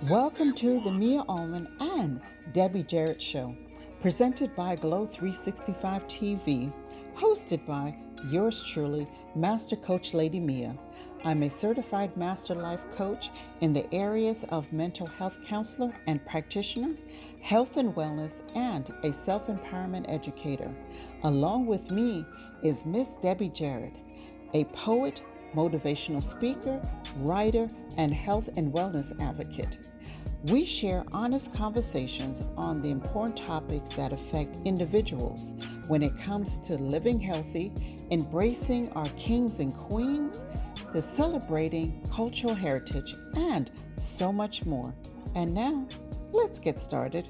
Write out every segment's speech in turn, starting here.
Welcome to the Mia Ullman and Debbie Jarrett Show, presented by Glow 365 TV, hosted by yours truly, Master Coach Lady Mia. I'm a certified Master Life Coach in the areas of mental health counselor and practitioner, health and wellness, and a self-empowerment educator. Along with me is Miss Debbie Jarrett, a poet, motivational speaker, writer, and health and wellness advocate. We share honest conversations on the important topics that affect individuals when it comes to living healthy, embracing our kings and queens, to celebrating cultural heritage, and so much more. And now, let's get started.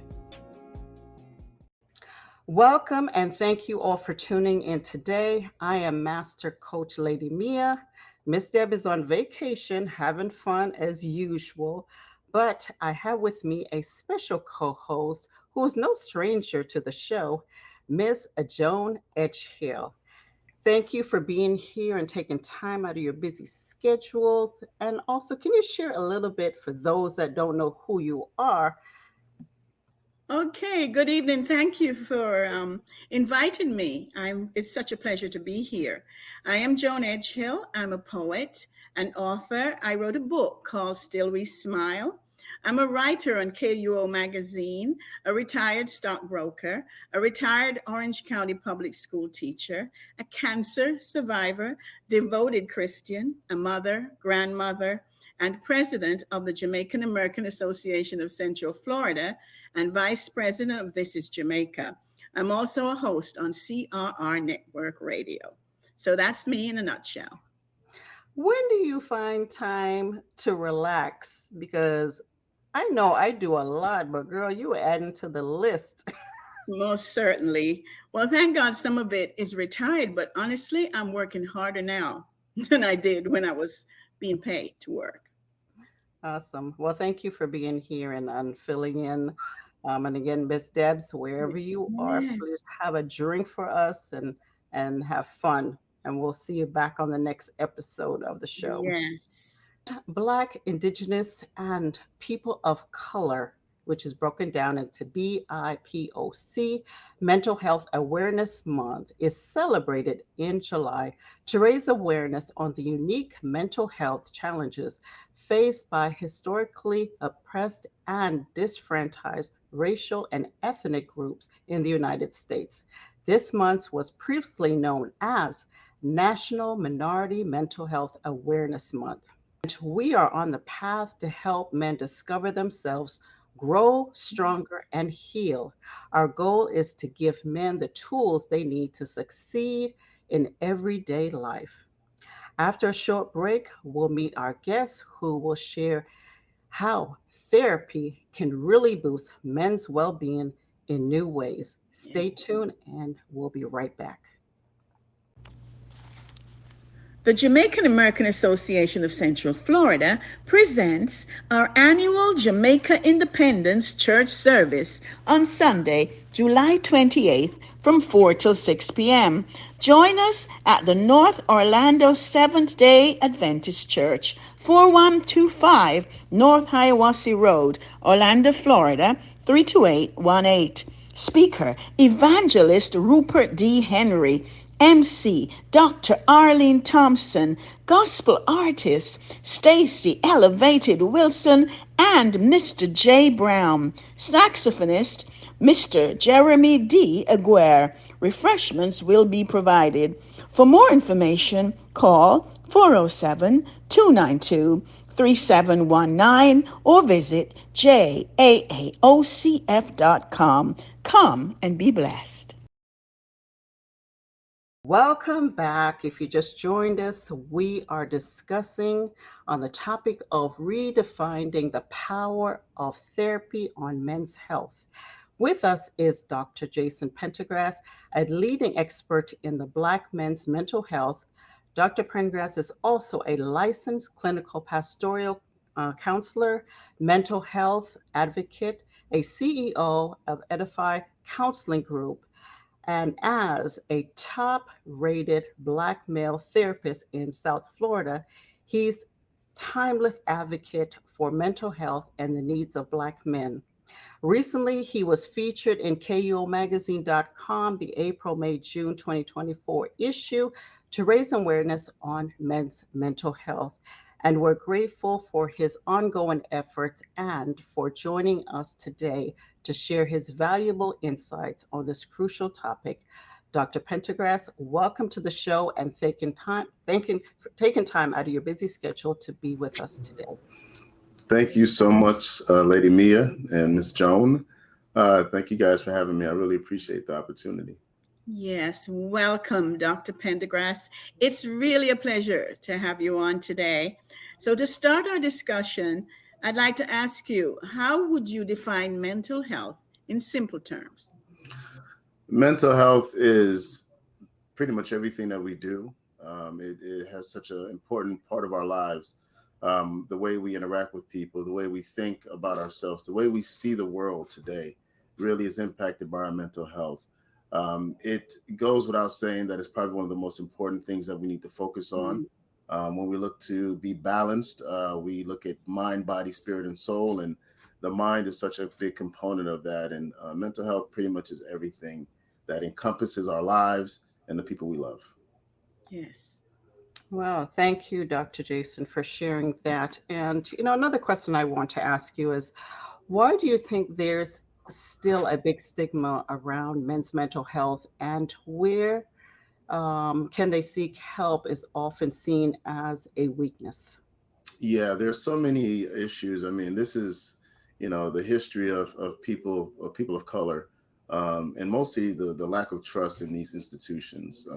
Welcome and thank you all for tuning in today. I am Master Coach Lady Mia. Miss Deb is on vacation, having fun as usual, but I have with me a special co-host who is no stranger to the show, Miss Joan Edgehill. Thank you for being here and taking time out of your busy schedule. And also, can you share a little bit for those that don't know who you are? Okay, good evening. Thank you for inviting me. It's such a pleasure to be here. I am Joan Edgehill. I'm a poet, an author. I wrote a book called Still We Smile. I'm a writer on KUO Magazine, a retired stockbroker, a retired Orange County public school teacher, a cancer survivor, devoted Christian, a mother, grandmother, and president of the Jamaican American Association of Central Florida and vice president of This is Jamaica. I'm also a host on CRR Network Radio. So that's me in a nutshell. When do you find time to relax? Because I know I do a lot, but girl, you were adding to the list. Most certainly. Well, thank God some of it is retired, but honestly, I'm working harder now than I did when I was being paid to work. Awesome. Well, thank you for being here and filling in. And again, Miss Debs, wherever you are, please Yes. have a drink for us and have fun. And we'll see you back on the next episode of the show. Yes. Black, Indigenous, and People of Color, which is broken down into BIPOC, Mental Health Awareness Month, is celebrated in July to raise awareness on the unique mental health challenges faced by historically oppressed and disenfranchised racial and ethnic groups in the United States. This month was previously known as National Minority Mental Health Awareness Month. We are on the path to help men discover themselves, grow stronger, and heal. Our goal is to give men the tools they need to succeed in everyday life. After a short break, we'll meet our guests who will share how therapy can really boost men's well being in new ways. Yeah. Stay tuned, and we'll be right back. The Jamaican American Association of Central Florida presents our annual Jamaica Independence Church service on Sunday, July 28th from 4 till 6 p.m. Join us at the North Orlando Seventh day Adventist Church, 4125 North Hiawassee Road, Orlando, Florida, 32818. Speaker, Evangelist Rupert D. Henry. MC, Dr. Arlene Thompson, gospel artist Stacy Elevated Wilson, and Mr. J. Brown, saxophonist Mr. Jeremy D. Aguirre. Refreshments will be provided. For more information, call 407 292 3719 or visit jaaocf.com. Come and be blessed. Welcome back. If you just joined us, we are discussing on the topic of redefining the power of therapy on men's health. With us is Dr. Jason Prendergast, a leading expert in the Black men's mental health. Dr. Prendergast is also a licensed clinical pastoral counselor, mental health advocate, a CEO of Edify Counseling Group, and as a top rated Black male therapist in South Florida, he's timeless advocate for mental health and the needs of Black men. Recently, he was featured in KUOmagazine.com, the April, May, June 2024 issue to raise awareness on men's mental health. And we're grateful for his ongoing efforts and for joining us today to share his valuable insights on this crucial topic. Dr. Pendergast, welcome to the show and taking time out of your busy schedule to be with us today. Thank you so much, Lady Mia and Miss Joan. Thank you guys for having me. I really appreciate the opportunity. Yes, welcome, Dr. Pendergast. It's really a pleasure to have you on today. So, to start our discussion, I'd like to ask you, how would you define mental health in simple terms? Mental health is pretty much everything that we do. It has such an important part of our lives. The way we interact with people, the way we think about ourselves, the way we see the world today really is impacted by our mental health. It goes without saying that it's probably one of the most important things that we need to focus on. Mm. When we look to be balanced, we look at mind, body, spirit, and soul. And the mind is such a big component of that. And mental health pretty much is everything that encompasses our lives and the people we love. Yes. Well, thank you, Dr. Jason, for sharing that. And, another question I want to ask you is why do you think there's still a big stigma around men's mental health, and where can they seek help is often seen as a weakness? Yeah, there's so many issues. I mean, this is, the history of people of color, and mostly the lack of trust in these institutions.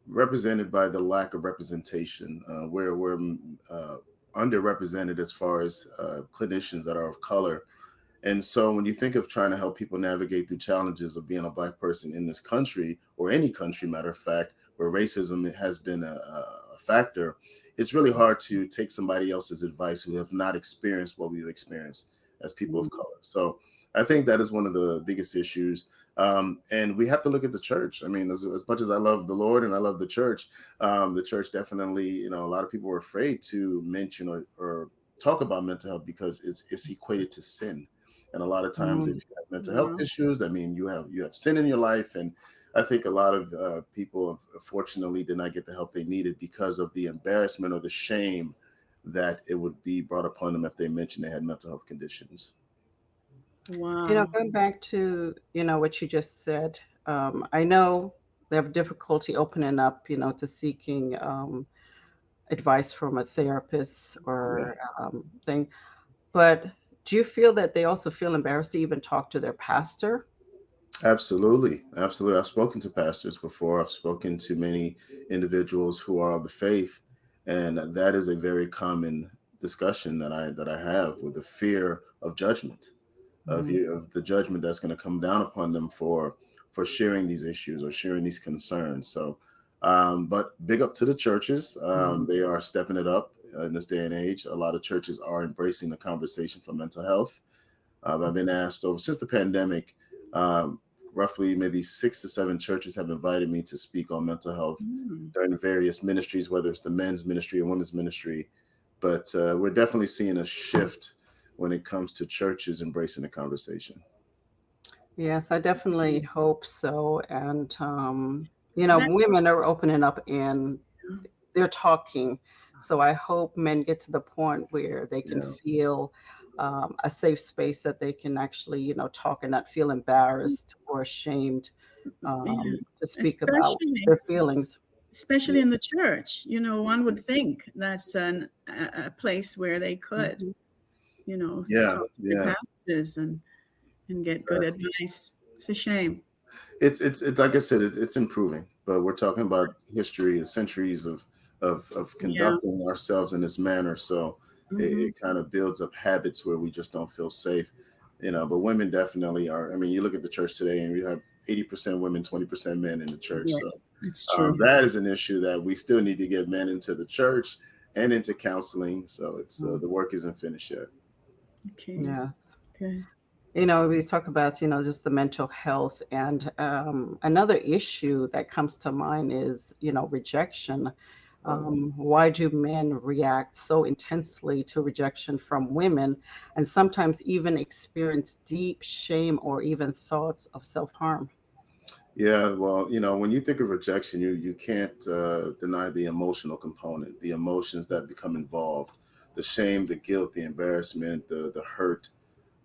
Represented by the lack of representation, where we're underrepresented as far as clinicians that are of color. And so when you think of trying to help people navigate through challenges of being a Black person in this country or any country, matter of fact, where racism has been a factor, it's really hard to take somebody else's advice who have not experienced what we've experienced as people of Mhm. color. So I think that is one of the biggest issues. And we have to look at the church. I mean, as much as I love the Lord and I love the church definitely, a lot of people are afraid to mention or talk about mental health because it's equated to sin. And a lot of times, if Mm. you have mental health Yeah. issues, I mean, you have sin in your life, and I think a lot of people, unfortunately, did not get the help they needed because of the embarrassment or the shame that it would be brought upon them if they mentioned they had mental health conditions. Wow. Going back to, what you just said, I know they have difficulty opening up, to seeking advice from a therapist Yeah. or thing. But do you feel that they also feel embarrassed to even talk to their pastor? Absolutely. Absolutely. I've spoken to pastors before. I've spoken to many individuals who are of the faith, and that is a very common discussion that I have, with the fear of judgment, Mhm. of the judgment that's going to come down upon them for sharing these issues or sharing these concerns. So, but big up to the churches. Mhm. They are stepping it up in this day and age. A lot of churches are embracing the conversation for mental health. I've been asked over since the pandemic, um, roughly maybe 6 to 7 churches have invited me to speak on mental health Mm. during various ministries, whether it's the men's ministry or women's ministry. But we're definitely seeing a shift when it comes to churches embracing the conversation. Yes, I definitely hope so. And, That, women are opening up and they're talking. So I hope men get to the point where they can Yeah, feel a safe space that they can actually, talk and not feel embarrassed or ashamed yeah. to speak about Especially, their feelings. especially yeah, in the church, one would think that's a place where they could, Mhm. yeah, talk to their yeah. pastors and get good Exactly. advice. It's a shame. It's like I said, it's improving, but we're talking about history, centuries of Yeah. conducting ourselves in this manner. So Hmm. it kind of builds up habits where we just don't feel safe, But women definitely are. I mean, you look at the church today, and you have 80% women, 20% men in the church. So Yes, it's true. that is an issue that we still need to get men into the church and into counseling. So it's Mm. the work isn't finished yet. Okay. Yes. Good. We talk about, just the mental health. And another issue that comes to mind is, rejection. Oh. Why do men react so intensely to rejection from women and sometimes even experience deep shame or even thoughts of self harm? Yeah, well, when you think of rejection, you can't deny the emotional component, the emotions that become involved, the shame, the guilt, the embarrassment, the hurt.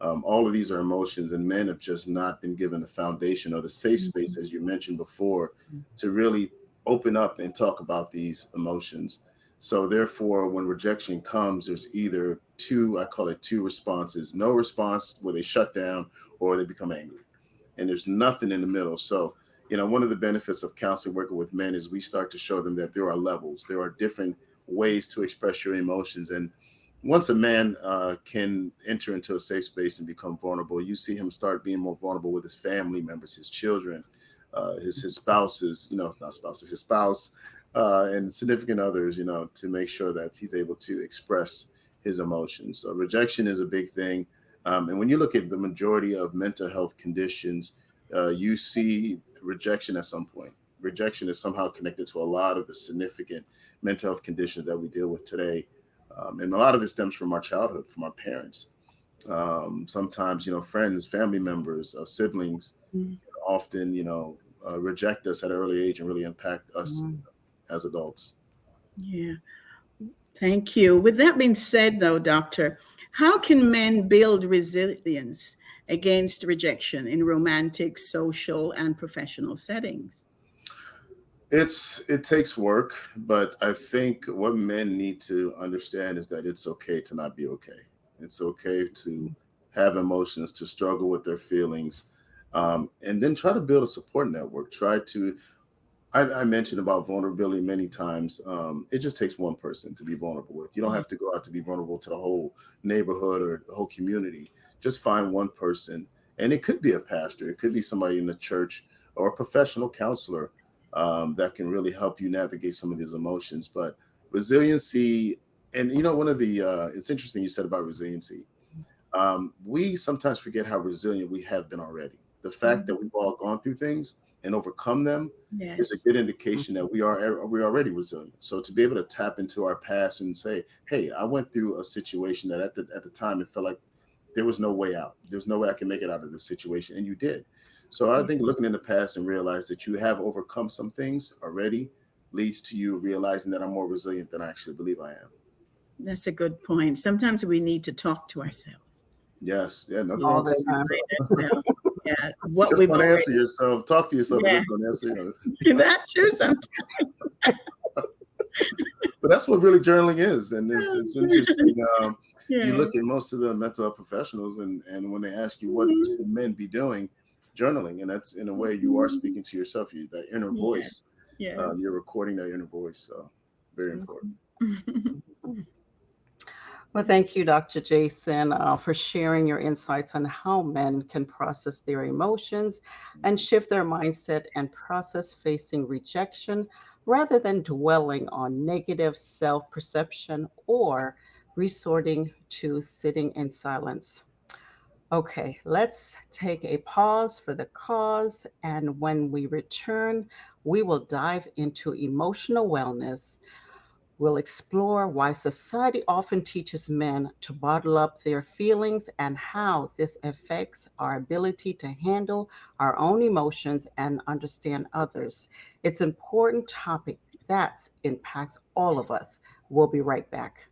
All of these are emotions, and men have just not been given the foundation or the safe space, as you mentioned before, to really open up and talk about these emotions. So, therefore, when rejection comes, there's either two, I call it two responses: no response, where they shut down, or they become angry, and there's nothing in the middle. So, one of the benefits of counseling working with men is we start to show them that there are levels, there are different ways to express your emotions. And once a man can enter into a safe space and become vulnerable, you see him start being more vulnerable with his family members, his children, his spouses, not spouses, his spouse, and significant others, to make sure that he's able to express his emotions. So rejection is a big thing. And when you look at the majority of mental health conditions, you see rejection at some point. Rejection is somehow connected to a lot of the significant mental health conditions that we deal with today. And a lot of it stems from our childhood, from our parents. Sometimes, friends, family members, siblings often, reject us at an early age and really impact us Mhm. as adults. Yeah. Thank you. With that being said, though, Doctor, how can men build resilience against rejection in romantic, social, and professional settings? It takes work, but I think what men need to understand is that it's okay to not be okay. It's okay to have emotions, to struggle with their feelings, and then try to build a support network. I mentioned about vulnerability many times. It just takes one person to be vulnerable with. You don't have to Yes. go out to be vulnerable to the whole neighborhood or the whole community. Just find one person, and it could be a pastor, it could be somebody in the church or a professional counselor that can really help you navigate some of these emotions. But resiliency, and one of the it's interesting you said about resiliency. We sometimes forget how resilient we have been already. The fact that Mhm. we've all gone through things and overcome them is a Yes. good indication that we're already resilient. So to be able to tap into our past and say, "Hey, I went through a situation that at the time it felt like there was no way out. There's no way I can make it out of this situation," and you did. So I Yeah. think looking in the past and realize that you have overcome some things already leads to you realizing that I'm more resilient than I actually believe I am. That's a good point. Sometimes we need to talk to ourselves. Yes, yeah, nothing Yeah, wrong All with the talking to time. yourself. ourselves. Yeah, what Just we've don't answer already. yourself. Talk to yourself, but Yeah, just don't answer. that too. Sometimes. But that's what really journaling is, and it's interesting. You look at Yes. most of the mental health professionals, and when they ask you what Mhm. should men be doing, journaling, and that's in a way you are Mhm. speaking to yourself. That inner Yes. voice. Yes. You're recording that inner voice. So very important. Well, thank you, Dr. Jason, for sharing your insights on how men can process their emotions and shift their mindset and process facing rejection rather than dwelling on negative self perception or resorting to sitting in silence. Okay, let's take a pause for the cause. And when we return, we will dive into emotional wellness. We'll explore why society often teaches men to bottle up their feelings and how this affects our ability to handle our own emotions and understand others. It's an important topic that impacts all of us. We'll be right back.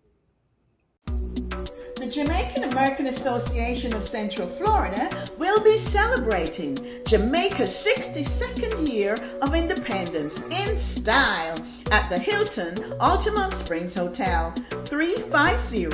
The Jamaican American Association of Central Florida will be celebrating Jamaica's 62nd year of independence in style at the Hilton Altamont Springs Hotel, 350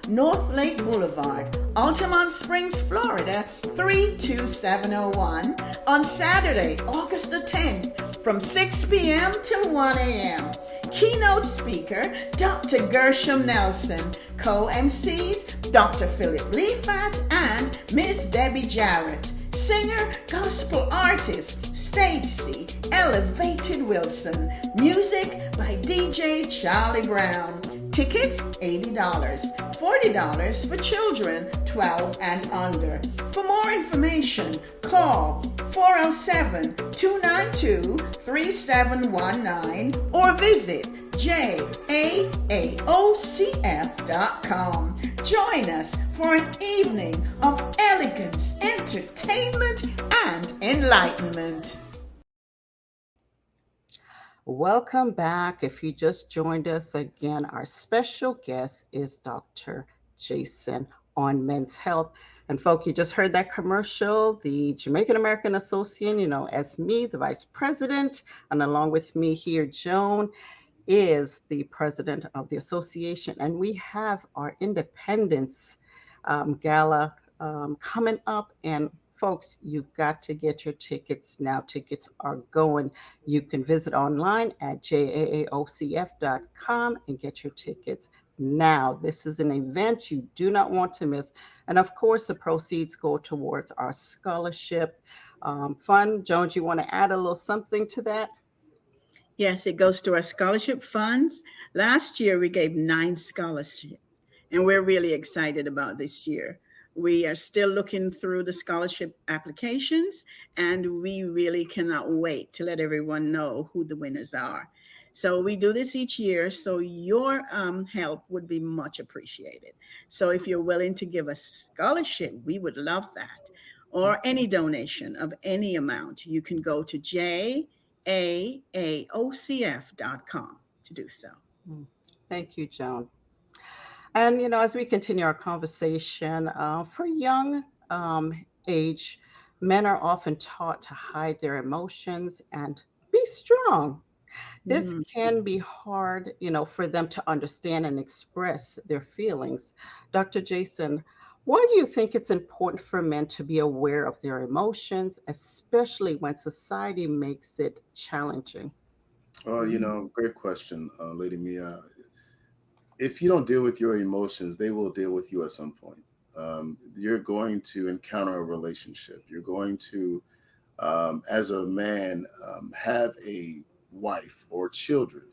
North Lake Boulevard, Altamont Springs, Florida 32701 on Saturday, August the 10th from 6 p.m. till 1 a.m. Keynote speaker, Dr. Gershom Nelson. Co-MCs, Dr. Philip Leafat and Miss Debbie Jarrett. Singer, gospel artist, Stacy Elevated Wilson. Music by DJ Charlie Brown. Tickets $80, $40 for children 12 and under. For more information, call 407-292-3719 or visit jaaocf.com. Join us for an evening of elegance, entertainment, and enlightenment. Welcome back. If you just joined us again, our special guest is Dr. Jason on men's health. And folk, you just heard that commercial, the Jamaican American Association, as me, the vice president, and along with me here, Joan, is the president of the association. And we have our Independence Gala coming up. And folks, you've got to get your tickets now. Tickets are going. You can visit online at jaaocf.com and get your tickets now. This is an event you do not want to miss. And of course, the proceeds go towards our scholarship fund. Jones, you want to add a little something to that? Yes, it goes to our scholarship funds. Last year, we gave 9 scholarships, and we're really excited about this year. We are still looking through the scholarship applications, and we really cannot wait to let everyone know who the winners are. So we do this each year, so your help would be much appreciated. So if you're willing to give a scholarship, we would love that. Or any donation of any amount, you can go to jaaocf.com to do so. Mm. Thank you, Joan. And, as we continue our conversation, for young age, men are often taught to hide their emotions and be strong. This Mhm. can be hard, for them to understand and express their feelings. Dr. Jason, why do you think it's important for men to be aware of their emotions, especially when society makes it challenging? Oh, Mhm. great question, Lady Mia. If you don't deal with your emotions, they will deal with you at some point. You're going to encounter a relationship. You're going to, as a man, have a wife or children,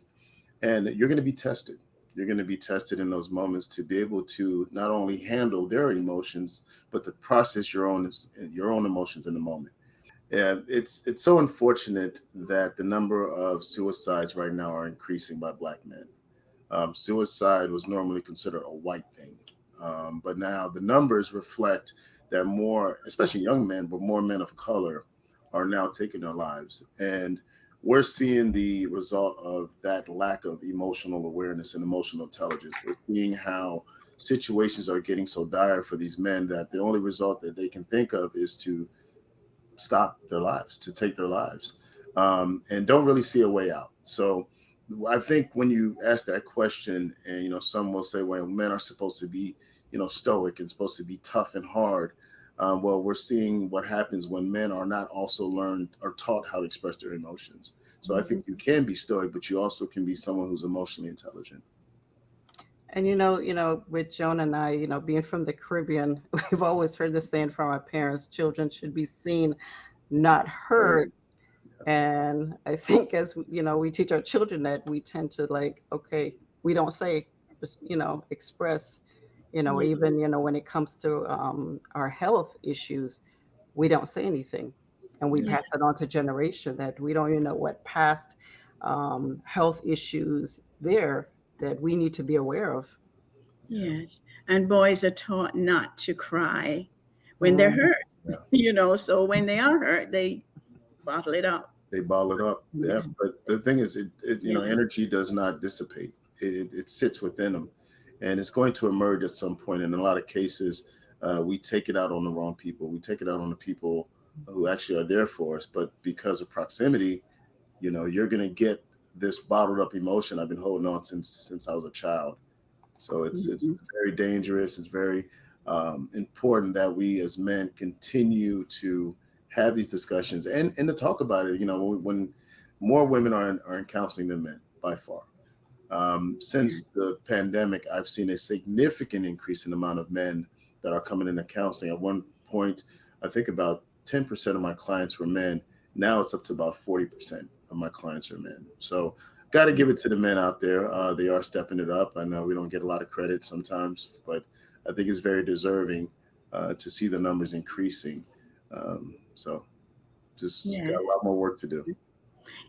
and you're going to be tested. You're going to be tested in those moments to be able to not only handle their emotions, but to process your own emotions in the moment. And it's so unfortunate that the number of suicides right now are increasing by Black men. Suicide was normally considered a white thing. But now the numbers reflect that more, especially young men, but more men of color are now taking their lives. And we're seeing the result of that lack of emotional awareness and emotional intelligence. We're seeing how situations are getting so dire for these men that the only result that they can think of is to stop their lives, to take their lives, and don't really see a way out. So I think when you ask that question, and some will say, well, men are supposed to be, stoic and supposed to be tough and hard. Well, we're seeing what happens when men are not also learned or taught how to express their emotions. So I think you can be stoic, but you also can be someone who's emotionally intelligent. And with Joan and I, being from the Caribbean, we've always heard the saying from our parents, children should be seen, not Right. heard. Yes. And I think as we teach our children that, we tend to like, okay, we don't say, just, express, or Yeah. even, when it comes to our health issues, we don't say anything. And we Yeah. pass it on to generation that we don't even know what past health issues there that we need to be aware of. Yeah. Yes. And boys are taught not to cry when they're Mm, hurt, Yeah. so when they are hurt, they bottle it up. They bottle it up. Yeah. Yes. But the thing is, Yes. energy does not dissipate. It sits within them, and it's going to emerge at some point. And in a lot of cases, we take it out on the wrong people. We take it out on the people who actually are there for us. But because of proximity, you're going to get this bottled up emotion I've been holding on since I was a child. So it's Mhm. very dangerous. It's very important that we as men continue to have these discussions and to talk about it. When more women are in counseling than men by far. Since Yes. the pandemic, I've seen a significant increase in the amount of men that are coming into counseling. At one point, I think about 10% of my clients were men. Now it's up to about 40% of my clients are men. So got to give it to the men out there. They are stepping it up. I know we don't get a lot of credit sometimes, but I think it's very deserving to see the numbers increasing. So just got a Yes. lot more work to do.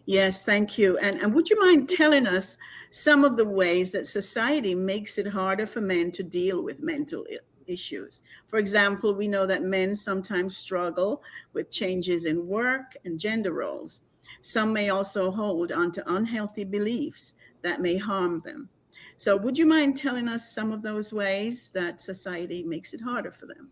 Yes, thank you. And would you mind telling us some of the ways that society makes it harder for men to deal with mental issues? For example, we know that men sometimes struggle with changes in work and gender roles. Some may also hold on to unhealthy beliefs that may harm them. So, would you mind telling us some of those ways that society makes it harder for them?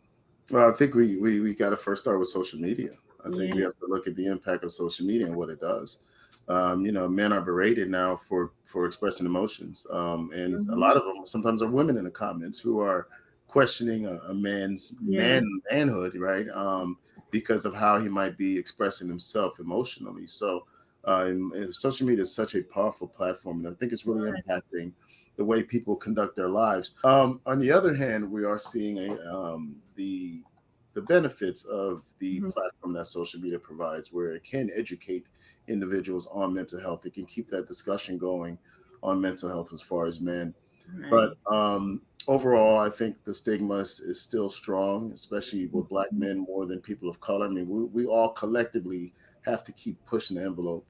Well, I think we got to first start with social media. I think we Yeah. have to look at the impact of social media and what it does. Men are berated now for expressing emotions, and a Hmm. lot of them sometimes are women in the comments who are questioning a man's Yes. manhood, right? Because of how he might be expressing himself emotionally. So, and social media is such a powerful platform, and I think it's really Yes. impacting the way people conduct their lives. On the other hand, we are seeing the benefits of the Mhm. platform that social media provides, where it can educate individuals on mental health. It can keep that discussion going on mental health as far as men. But Right. overall, I think the stigma is still strong, especially with Black Mhm. men more than people of color. I mean, we all collectively have to keep pushing the envelope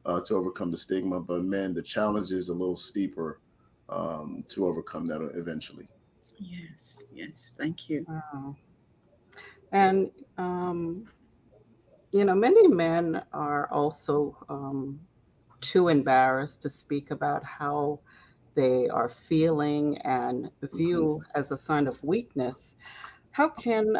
to overcome the stigma. But man, the challenge is a little steeper to overcome that eventually. Yes. Yes. Thank you. Wow. And, um, many men are also too embarrassed to speak about how they are feeling and Mhm. view as a sign of weakness. How can,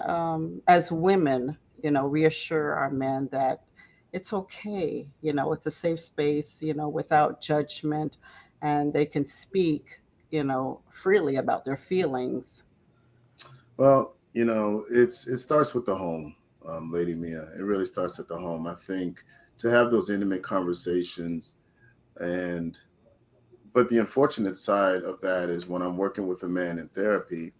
as women, reassure our men that it's okay, it's a safe space, without judgment, and they can speak, freely about their feelings? Well, it starts with the home, Lady Mia. It really starts at the home. I think to have those intimate conversations, and but the unfortunate side of that is when I'm working with a man in therapy,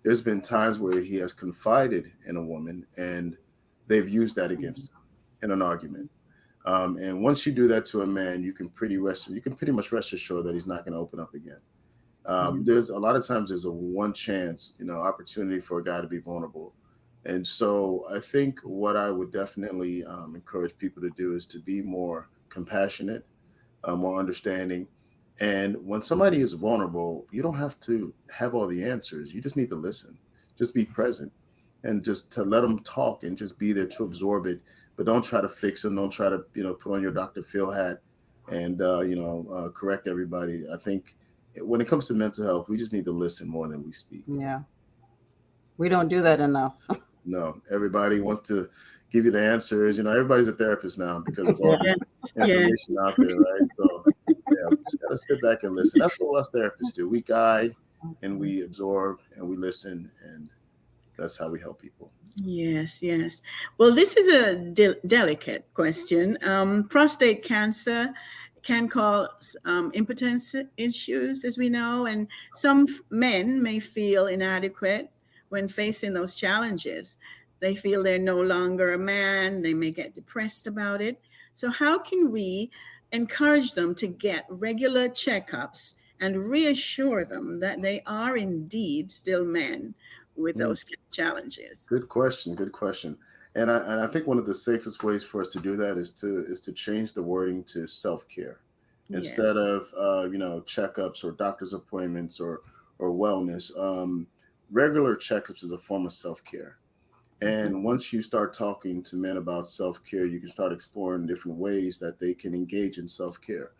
there's been times where he has confided in a woman and they've used that Mhm. against him in an argument. And once you do that to a man, you can pretty much rest assured that he's not going to open up again. Yeah. There's a lot of times there's a one chance, opportunity for a guy to be vulnerable. And so I think what I would definitely encourage people to do is to be more compassionate, more understanding. And when somebody is vulnerable, you don't have to have all the answers. You just need to listen, just be present, and just to let them talk and just be there to absorb it. But don't try to fix them. Don't try to, put on your Dr. Phil hat and, correct everybody. I think when it comes to mental health, we just need to listen more than we speak. Yeah. We don't do that enough. No, everybody wants to give you the answers. Everybody's a therapist now because of all Yeah. this Yes. Yes. information out there, right? So, yeah, we just got to sit back and listen. That's what us therapists do. We guide and Mhm. we absorb and we listen, and that's how we help people. Yes, yes. Well, this is a delicate question. Prostate cancer can cause impotence issues, as we know, and some men may feel inadequate when facing those challenges. They feel they're no longer a man, they may get depressed about it. So, how can we encourage them to get regular checkups and reassure them that they are indeed still men with Mm, those challenges? good question. Good question. And I think one of the safest ways for us to do that is to change the wording to self care Yes. instead of checkups or doctor's appointments or wellness. Regular checkups is a form of self care. Mhm. And once you start talking to men about self care, you can start exploring different ways that they can engage in self care.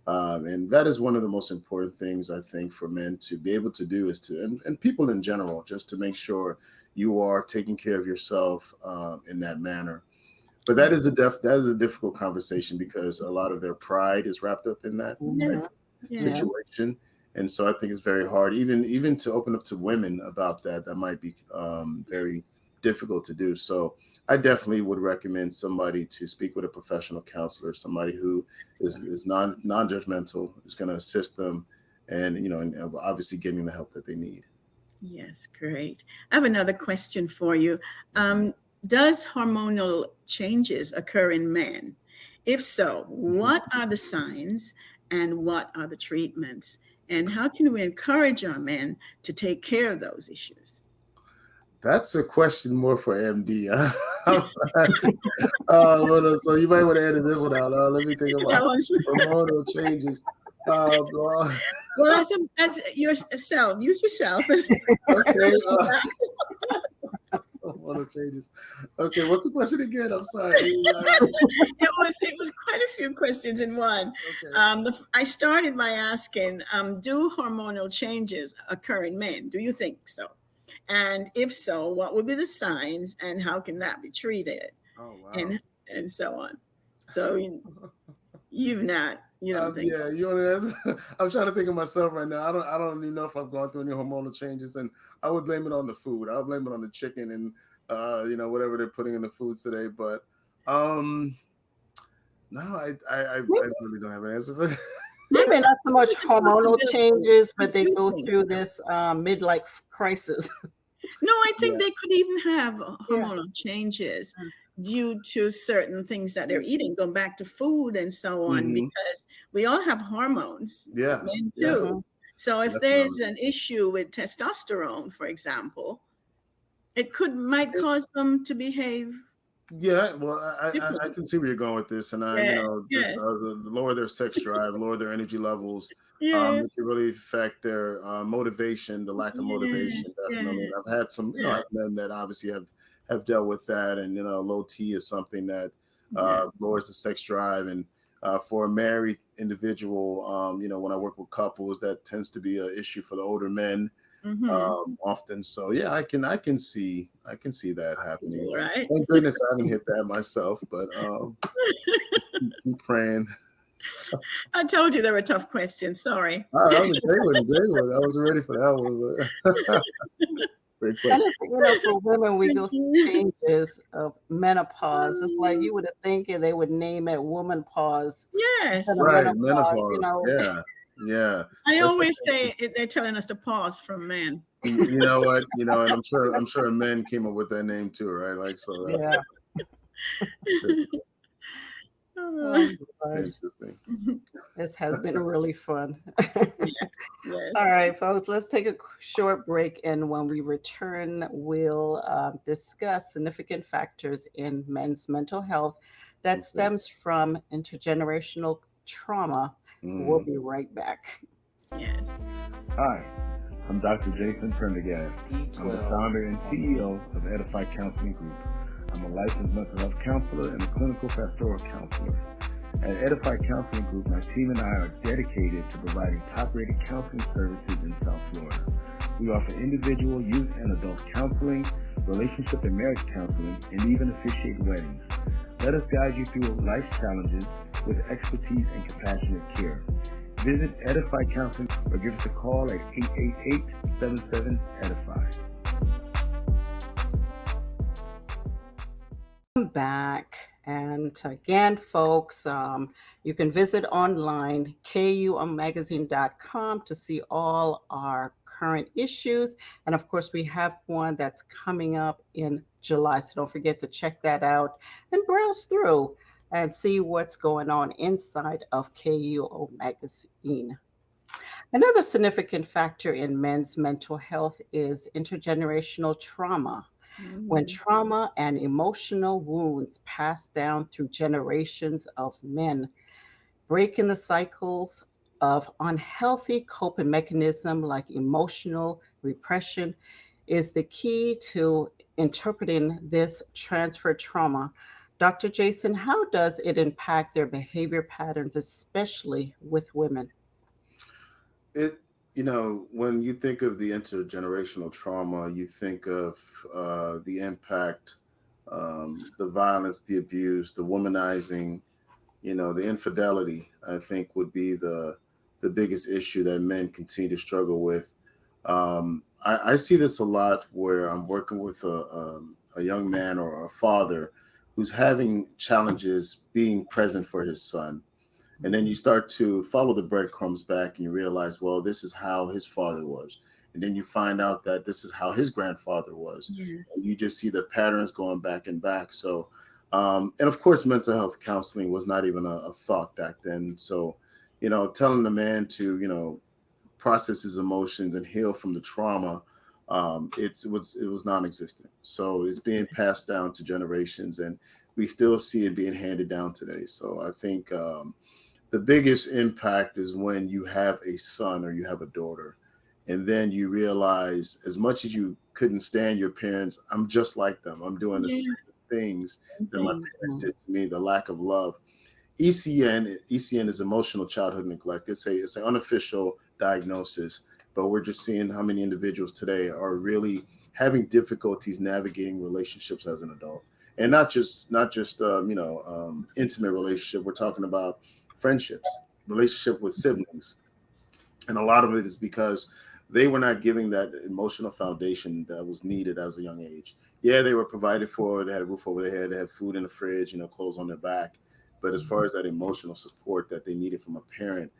And that is one of the most important things I think for men to be able to do is and people in general, just to make sure you are taking care of yourself in that manner. But Yeah. that is a difficult conversation because a lot of their pride is wrapped up in that type Mhm. of Yeah. Yeah. situation. And so I think it's very hard, even to open up to women about that. That might be very difficult to do. So I definitely would recommend somebody to speak with a professional counselor, somebody who is non-judgmental, is going to assist them, and obviously getting the help that they need. Yes, great. I have another question for you. Mhm. Um, does hormonal changes occur in men? If so, Mhm. what are the signs and what are the treatments? And how can we encourage our men to take care of those issues? That's a question more for MD. So you might want to edit this one out. Let me think That about one's hormonal changes. Well, well, as yourself, use yourself as okay. Hormonal changes. Okay, what's the question again? I'm sorry. it was quite a few questions in one. Okay. I started by asking, do hormonal changes occur in men? Do you think so? And if so, what would be the signs, and how can that be treated, Oh wow. and so on. So you don't think Yeah, so? I'm trying to think of myself right now. I don't even know if I've gone through any hormonal changes, and I would blame it on the food. I would blame it on the chicken and whatever they're putting in the foods today. But um, no, I really don't have an answer for that. Maybe not so much It's a hormonal possibility. changes, I but they do go think through so. this midlife crisis. No, I think Yeah. they could even have Yeah. hormonal changes due to certain things that they're eating, going back to food and so on, Hmm. because we all have hormones, Yeah. men Yeah. too. Hmm. So if there's Definitely. an issue with testosterone, for example, it might It- cause them to behave yeah. Well, I differently. can see where you're going with this, and Yes, just yes, the lower their sex drive, lower their energy levels. yes, It can really affect their motivation, the lack of motivation, yes, definitely. And yes, I've had some, I yes, have men that obviously have dealt with that, and low T is something that yes. lowers the sex drive, and for a married individual, when I work with couples, that tends to be an issue for the older men Mm-hmm. often. So yeah, I can see that happening. Possible, right? Thank goodness I haven't hit that myself, but keep praying. I told you they were tough questions. Sorry. That was a great one, a great one. I wasn't ready for that one, but great And question. it's, for women, we Thank go through you. changes of menopause. It's like you would have thinking they would name it woman pause instead of Yes. Right, menopause. menopause. Yeah, yeah. I That's always say they're telling us to pause from men. you know what, and I'm sure men came up with that name too, right? Like so that's Yeah. Oh, Oh, Lord. interesting. This has been really fun. yes, All yes. right, folks, let's take a short break. And when we return, we'll discuss significant factors in men's mental health that Okay. stems from intergenerational trauma. We'll Mhm. be right back. Yes. Hi, I'm Dr. Jason Prendergast. I'm the founder and CEO of Edify Counseling Group. I'm a licensed mental health counselor and a clinical pastoral counselor. At Edify Counseling Group, my team and I are dedicated to providing top-rated counseling services in South Florida. We offer individual, youth, and adult counseling, relationship and marriage counseling, and even officiate weddings. Let us guide you through life's challenges with expertise and compassionate care. Visit Edify Counseling or give us a call at 888-77-EDIFY. I'm back. And again, folks, you can visit online, kumagazine.com, to see all our current issues. And of course, we have one that's coming up in July. So don't forget to check that out and browse through and see what's going on inside of KUO Magazine. Another significant factor in men's mental health is intergenerational trauma. When Mhm. trauma and emotional wounds pass down through generations of men, breaking the cycles of unhealthy coping mechanism like emotional repression is the key to interpreting this transfer trauma. Dr. Jason, how does it impact their behavior patterns, especially with women? It, when you think of the intergenerational trauma, you think of the impact, the violence, the abuse, the womanizing, the infidelity. I think would be the biggest issue that men continue to struggle with. I see this a lot where I'm working with a young man or a father who's having challenges being present for his son, and then you start to follow the breadcrumbs back and you realize, well, this is how his father was. And then you find out that this is how his grandfather was. And Yes. you just see the patterns going back and back. So, and of course, mental health counseling was not even a thought back then. So, telling the man to, process his emotions and heal from the trauma, it was non-existent. So it's being passed down to generations, and we still see it being handed down today. So I think the biggest impact is when you have a son or you have a daughter, and then you realize, as much as you couldn't stand your parents, I'm just like them. I'm doing the same Yes. things that my Things. parents did to me. The lack of love. ECN is emotional childhood neglect. It's an unofficial diagnosis, but we're just seeing how many individuals today are really having difficulties navigating relationships as an adult, and not just intimate relationship. We're talking about friendships, relationship with siblings, and a lot of it is because they were not giving that emotional foundation that was needed as a young age. Yeah, they were provided for, they had a roof over their head, they had food in the fridge, clothes on their back. But as far as that emotional support that they needed from a parent,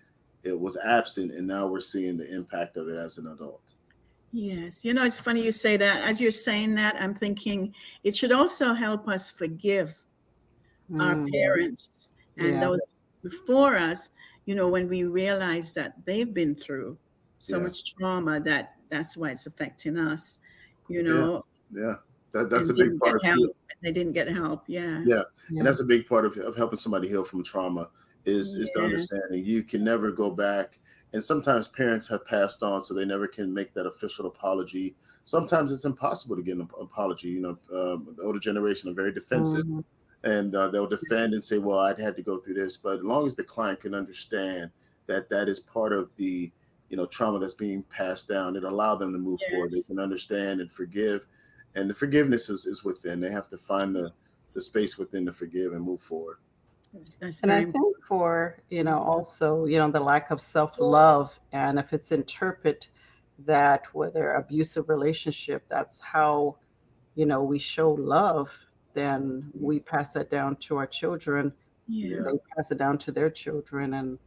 it was absent. And now we're seeing the impact of it as an adult. Yes. It's funny you say that. As you're saying that, I'm thinking it should also help us forgive our Mm, parents and yeah. those before us, when we realize that they've been through so Yeah. much trauma that that's why it's affecting us, you Yeah. know, Yeah. That's a and big didn't part get of help. healing. They didn't get help. Yeah. Yeah, and Yeah. that's a big part of helping somebody heal from trauma is the Yes. understanding you can never go back. And sometimes parents have passed on, so they never can make that official apology. Sometimes it's impossible to get an apology. The older generation are very defensive, Mhm. and they'll defend and say, "Well, I'd had to go through this." But as long as the client can understand that that is part of the trauma that's being passed down, it allow them to move forward. They Yes. can understand and forgive, and the forgiveness is within. They have to find the space within to forgive and move forward. That's And I very think for, also, the lack of self-love, and if it's interpret that whether abusive relationship, that's how, we show love, then Mm. we pass that down to our children. yeah. Yeah, They pass it down to their children, and,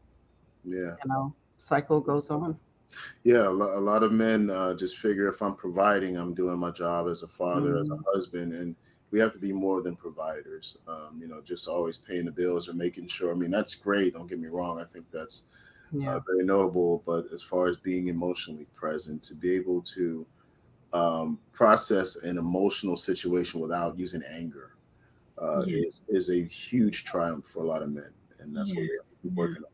yeah, cycle goes on. yeah. A lot of men just figure if I'm providing, I'm doing my job as a father, as Mhm. a husband, and we have to be more than providers. Just always paying the bills or making sure. I mean, that's great. Don't get me wrong. I think that's Yeah. very notable. But as far as being emotionally present, to be able to process an emotional situation without using anger Yes. is a huge triumph for a lot of men, and that's what we have to Yes. keep Yeah. working on.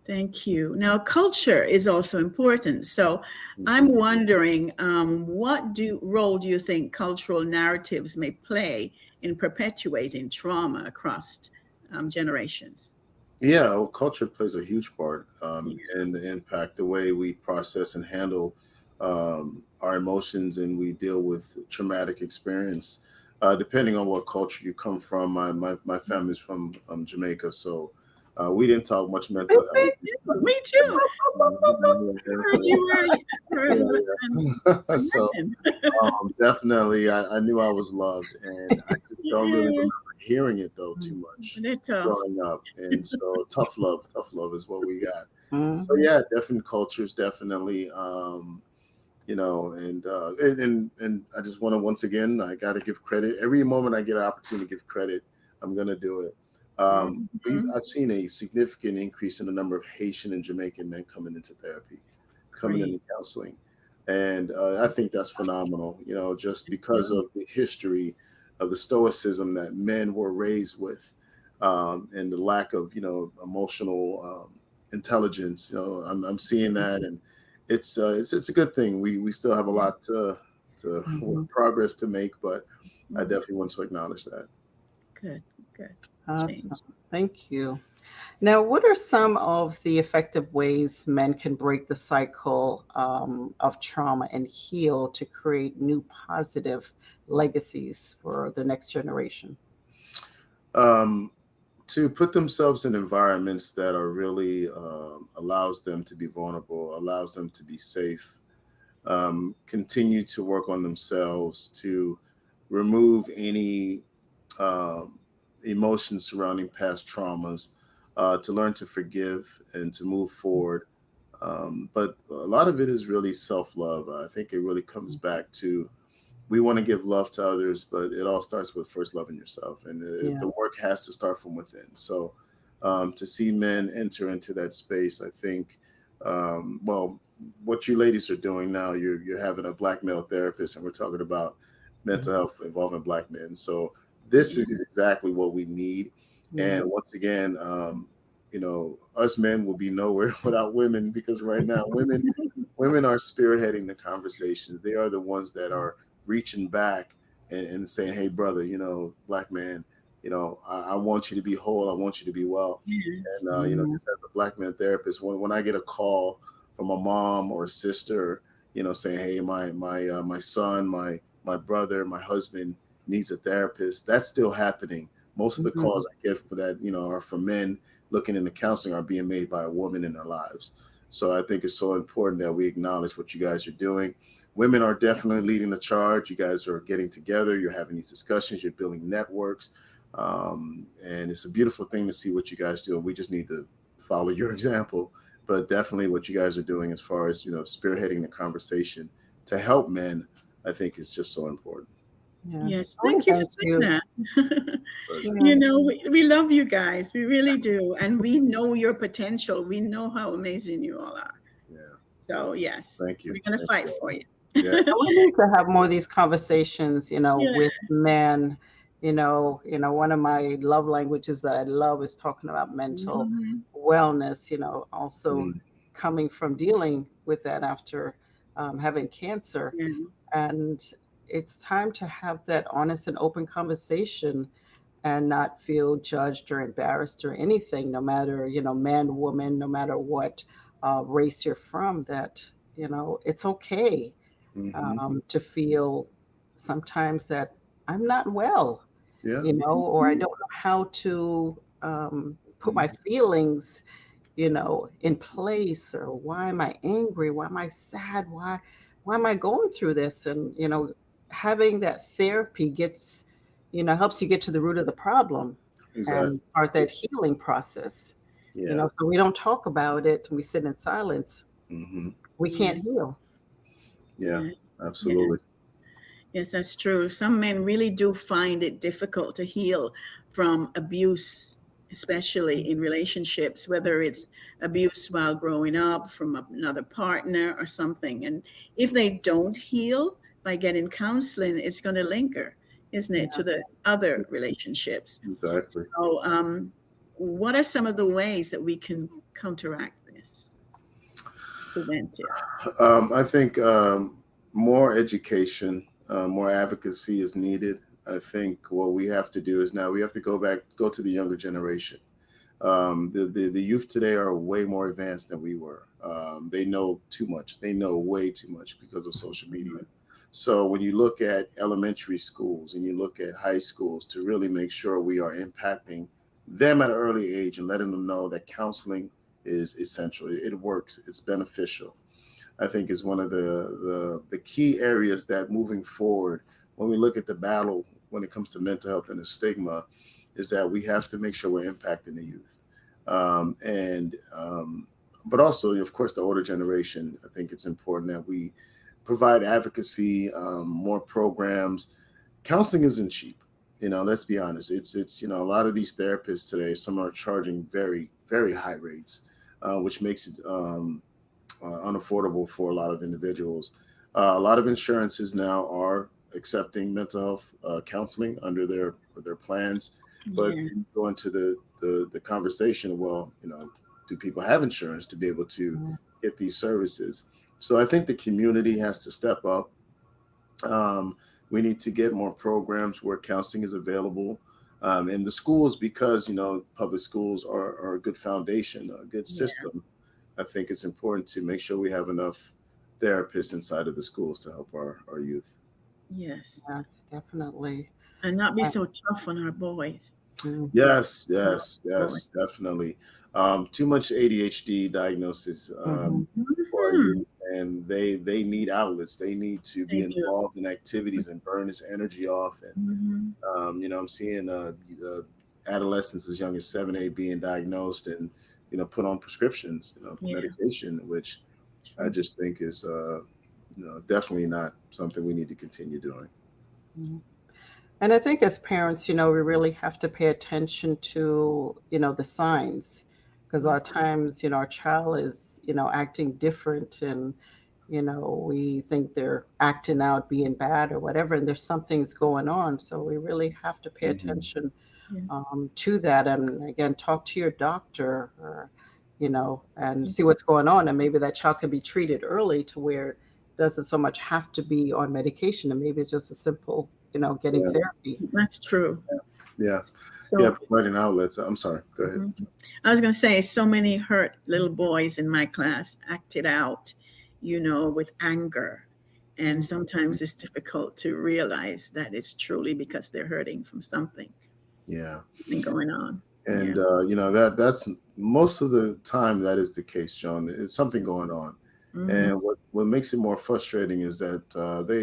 Thank you. Now, culture is also important. So, I'm Mhm. wondering, what role do you think cultural narratives may play in perpetuating trauma across generations? Yeah, well, culture plays a huge part Yeah. in the impact, the way we process and handle our emotions, and we deal with traumatic experience. Depending on what culture you come from, my family's from Jamaica, so we didn't talk much mental health. Me too. I Yeah, heard so, you were yeah, in yeah. So London. definitely, I knew I was loved, and I just don't really remember Yes. hearing it though too Mhm. much They're tough. growing up. And so tough love is what we got. So Mhm. yeah, different cultures definitely, and I just want to, once again, I got to give credit. Every moment I get an opportunity to give credit, I'm gonna do it. Mhm. I've seen a significant increase in the number of Haitian and Jamaican men coming into therapy, coming Great. into counseling, and I think that's phenomenal. Just because Yeah. of the history of the stoicism that men were raised with, and the lack of emotional intelligence. I'm seeing that, and it's a good thing. We still have a lot to Mhm. progress to make, but I Mhm. definitely want to acknowledge that. Good. Good. Awesome. Change. Thank you. Now, what are some of the effective ways men can break the cycle of trauma and heal to create new positive legacies for the next generation? Um, to put themselves in environments that are really allows them to be vulnerable, allows them to be safe, continue to work on themselves, to remove any um, emotions surrounding past traumas, to learn to forgive and to move forward. But a lot of it is really self love. I think it really comes back to, we want to give love to others, but it all starts with first loving yourself, and the Yes. work has to start from within. So, To see men enter into that space, I think, well, what you ladies are doing now, you're having a black male therapist, and we're talking about mental health involving black men. So this Yeah. is exactly what we need. Yeah. And once again, us men will be nowhere without women, because right now women are spearheading the conversations. They are the ones that are reaching back and saying, "Hey, brother, black man, I want you to be whole. I want you to be well." Yes. And just as a black man therapist, when I get a call from a mom or a sister, saying, "Hey, my son, my brother, my husband needs a therapist," that's still happening. Most of the Mhm. calls I get for that, are from men looking into counseling, are being made by a woman in their lives. So I think it's so important that we acknowledge what you guys are doing. Women are definitely leading the charge. You guys are getting together. You're having these discussions. You're building networks. And it's a beautiful thing to see what you guys do. We just need to follow your example. But definitely what you guys are doing as far as, spearheading the conversation to help men, I think is just so important. Yeah. Yes. Oh, Thank you for thank saying you. that. Pleasure. Yeah. We love you guys. We really do. And we know your potential. We know how amazing you all are. Yeah. So, yes, Thank you. we're going to Thank fight you for all. you. Yeah. We need to have more of these conversations, Yeah. with men. One of my love languages that I love is talking about mental Mhm. wellness, also Mm, coming from dealing with that after having cancer. Yeah. And it's time to have that honest and open conversation and not feel judged or embarrassed or anything, no matter, man, woman, no matter what race you're from, that, it's okay hmm to feel sometimes that I'm not well, Yeah. or I Mhm. don't know how to put my Mhm. feelings, in place, or why am I angry? Why am I sad? Why am I going through this? And, having that therapy helps you get to the root of the problem and Exactly. start that healing process. Yeah. So we don't talk about it and we sit in silence. hmm We Yeah. can't heal. Yeah. Yes. Yes. Absolutely. Yes, that's true. Some men really do find it difficult to heal from abuse, especially in relationships, whether it's abuse while growing up from another partner or something. And if they don't heal by getting counseling, it's going to linger, isn't it, Yeah. to the other relationships? Exactly. So, what are some of the ways that we can counteract this, prevent it? I think more education, more advocacy is needed. I think what we have to do is now we have to go to the younger generation. The youth today are way more advanced than we were. They know too much. They know way too much because of social media. So when you look at elementary schools and you look at high schools, to really make sure we are impacting them at an early age and letting them know that counseling is essential. It works. It's beneficial. I think is one of the key areas that moving forward, when we look at the battle when it comes to mental health and the stigma, is that we have to make sure we're impacting the youth, and but also, of course, the older generation. I think it's important that we provide advocacy, more programs. Counseling isn't cheap. Let's be honest. It's a lot of these therapists today. Some are charging very very high rates, which makes it unaffordable for a lot of individuals. A lot of insurances now are accepting mental health counseling under their plans, but Yes. you go into the conversation. Well, do people have insurance to be able to Yeah. get these services? So I think the community has to step up. Um, we need to get more programs where counseling is available. In the schools, because public schools are a good foundation, a good Yeah. system. I think it's important to make sure we have enough therapists inside of the schools to help our youth. Yes. Yes, definitely. And not be Uh, so tough on our boys. mhm, Yes, Oh, yes, boy. yes, definitely. Too much ADHD diagnosis mhm, for our Mhm. youth, and they need outlets. They need to be They do. involved in activities and burn this energy off. And Mhm. I'm seeing adolescents as young as 7, 8 being diagnosed and put on prescriptions, for Yeah, medication, which I true. just think is definitely not something we need to continue doing. mhm. And I think as parents, we really have to pay attention to, the signs. Because a lot of times, our child is, acting different and, we think they're acting out, being bad or whatever, and there's something's going on. So we really have to pay Hmm. attention Yeah. to that. And again, talk to your doctor or, and see what's going on. And maybe that child can be treated early to where it doesn't so much have to be on medication. And maybe it's just a simple, getting Yeah, therapy. That's true. yeah, yeah. So Providing outlets. I'm sorry. Go ahead. mhm. I was going to say, so many hurt little boys in my class acted out, with anger. And Mm. sometimes it's difficult to realize that it's truly because they're hurting from something Yeah, going on. Yeah. and that's most of the time that is the case, John. It's something going on, Hmm. and what makes it more frustrating is that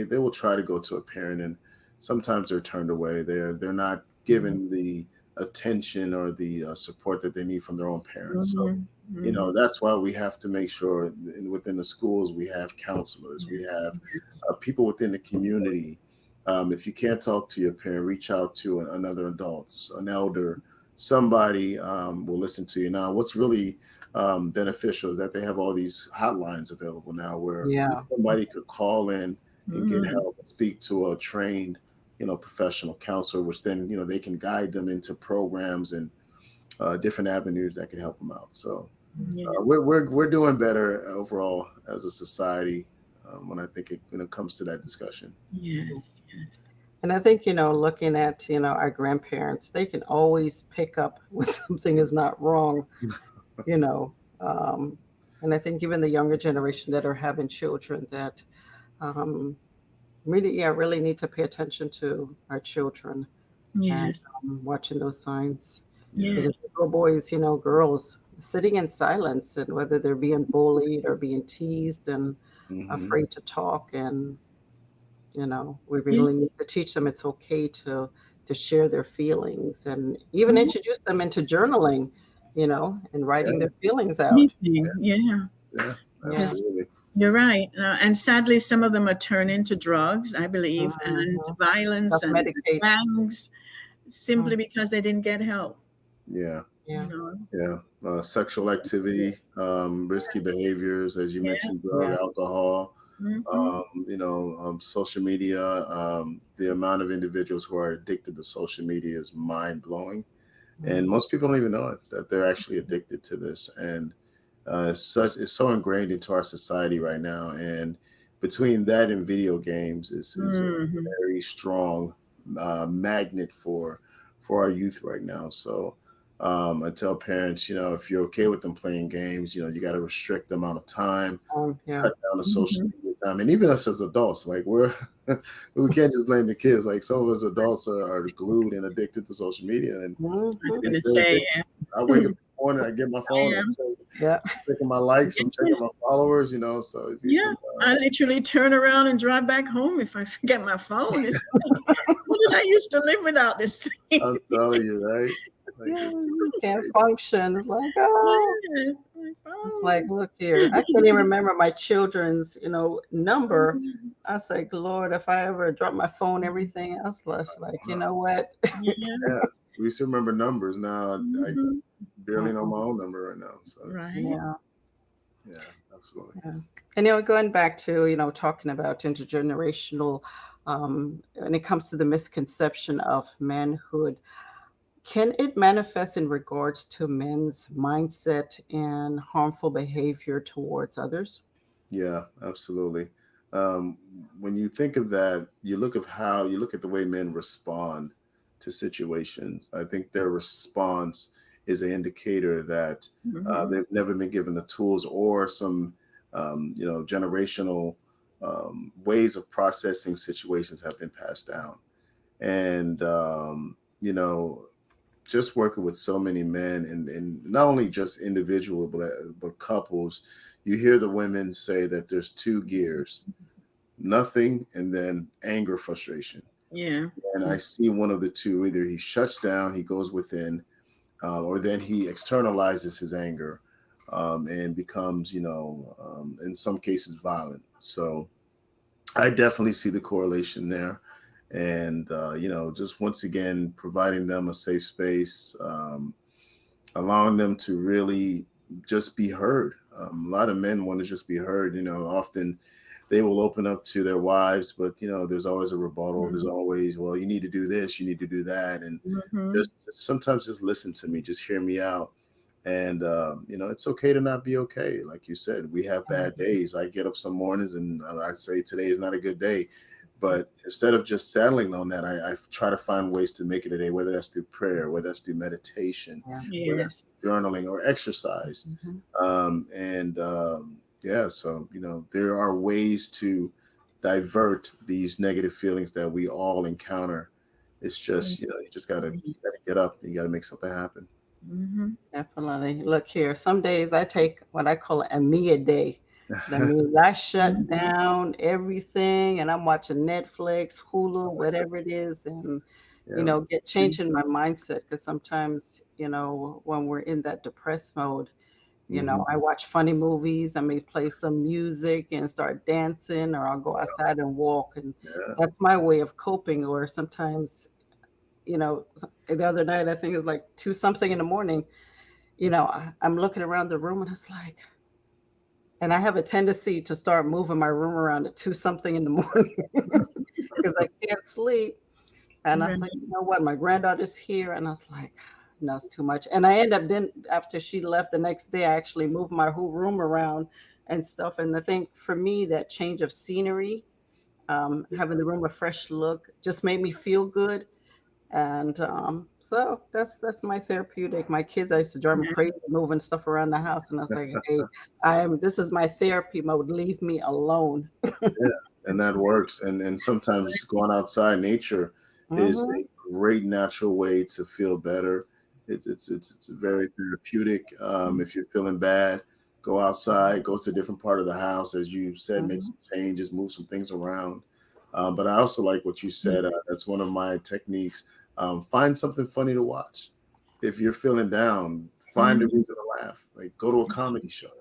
they will try to go to a parent, and sometimes they're turned away. They're not given the attention or the support that they need from their own parents. So Hmm. Hmm. that's why we have to make sure within the schools we have counselors, we have Yes. people within the community. If you can't talk to your parent, reach out to another adult, an elder, somebody will listen to you. Now, what's really beneficial is that they have all these hotlines available now where Yeah. somebody could call in and get Hmm. help, speak to a trained, professional counselor, which then, they can guide them into programs and different avenues that can help them out. So Yeah. we're doing better overall as a society when I think it comes to that discussion. Yes. Yes. And I think, looking at, our grandparents, they can always pick up when something is not wrong, you know. Um, and I think even the younger generation that are having children that um, really need to pay attention to our children and Yes. watching those signs. Yeah. Yes. Because little boys, girls sitting in silence and whether they're being bullied or being teased and Hmm. afraid to talk. And, we Yeah. really need to teach them it's okay to share their feelings and even Mhm. introduce them into journaling, and writing Yeah. their feelings out. Anything. Yeah. Yeah. Yeah. Because Absolutely. you're right. And sadly, some of them are turned into drugs, I believe, and Mhm. violence and Self-medicate. gangs simply Mhm. because they didn't get help. Yeah. Yeah. Yeah. Sexual activity, risky behaviors, as you mentioned, drug, Yeah. alcohol, Mm-hmm. social media. The amount of individuals who are addicted to social media is mind blowing. And Mhm. most people don't even know it, that they're actually addicted to this. And it's so ingrained into our society right now. And between that and video games is a Mm-hmm. very strong magnet for our youth right now. So I tell parents, if you're okay with them playing games, you got to restrict the amount of time, Yeah. cut down the social Mm-hmm. media time, and even us as adults, like we can't just blame the kids. Like some of us adults are glued and addicted to social media, and I was Mhm. going they to still say, addicted. yeah. I wake up in the morning, I get my I phone, am. Yeah. I'm checking my likes, I'm checking my Yes. followers, so it's Yeah. even, I literally turn around and drive back home if I forget my phone. It's like, what did I used to live without this thing? I'm telling you, right? Like Yeah, it's you can't crazy. function. It's like, oh, Yes, my it's like, phone. look here. I can't even remember my children's, number. I was like, Lord, if I ever drop my phone, everything else, less like, you Wow. know what? Yeah. Yeah, we used to remember numbers. Now I Mhm. barely know my Mm-mm. own number right now. So it's Right. Yeah, yeah, absolutely. yeah. And going back to, talking about intergenerational, when it comes to the misconception of manhood, can it manifest in regards to men's mindset and harmful behavior towards others? Yeah, absolutely. Um, when you think of that, you look at the way men respond to situations. I think their response is an indicator that Mhm. they've never been given the tools or some, generational ways of processing situations have been passed down. And just working with so many men and not only just individual but couples, you hear the women say that there's two gears, nothing and then anger, frustration. Yeah. And I see one of the two: either he shuts down, he goes within, or then he externalizes his anger, and becomes, in some cases violent. So I definitely see the correlation there. and just once again providing them a safe space, allowing them to really just be heard. A lot of men want to just be heard. Often they will open up to their wives, but there's always a rebuttal. There's always, well, you need to do this, you need to do that, and Mm-hmm. just sometimes just listen to me, just hear me out. And it's okay to not be okay. Like you said, we have bad days. I get up some mornings and I say today is not a good day, but instead of just settling on that, I try to find ways to make it a day, whether that's through prayer, whether that's through meditation, Yeah. whether that's Yes. through journaling or exercise. Mhm. And Yeah, so there are ways to divert these negative feelings that we all encounter. It's just you just gotta Yes. get up. You gotta make something happen. Mm-hmm. Definitely. Look here. Some days I take what I call a Mia day. That means I shut Mm-hmm. down everything and I'm watching Netflix, Hulu, whatever it is, and Yeah. get See? changing my mindset because sometimes, when we're in that depressed mode, Hmm. I watch funny movies. I may play some music and start dancing, or I'll go outside and walk, and Yeah. that's my way of coping. Or sometimes, the other night I think it was like two something in the morning. I'm looking around the room and it's like, and I have a tendency to start moving my room around at two something in the morning because I can't sleep. And I was like, Right. you know what? My granddaughter's here. And I was like, no, it's too much. And I end up then, after she left the next day, I actually moved my whole room around and stuff. And I think for me, that change of scenery, having the room a fresh look, just made me feel good. And so that's my therapeutic. My kids, I used to drive them Yeah. crazy moving stuff around the house, and I was like, "Hey, this is my therapy mode. Leave me alone." Yeah, and That's that works. And sometimes going outside, nature is Hmm. a great natural way to feel better. It's very therapeutic. If you're feeling bad, go outside, go to a different part of the house, as you said, make Hmm. some changes, move some things around. But I also like what you said. right. That's one of my techniques. Find something funny to watch. If you're feeling down, find a Mm-hmm. reason to laugh. Like go to a comedy show,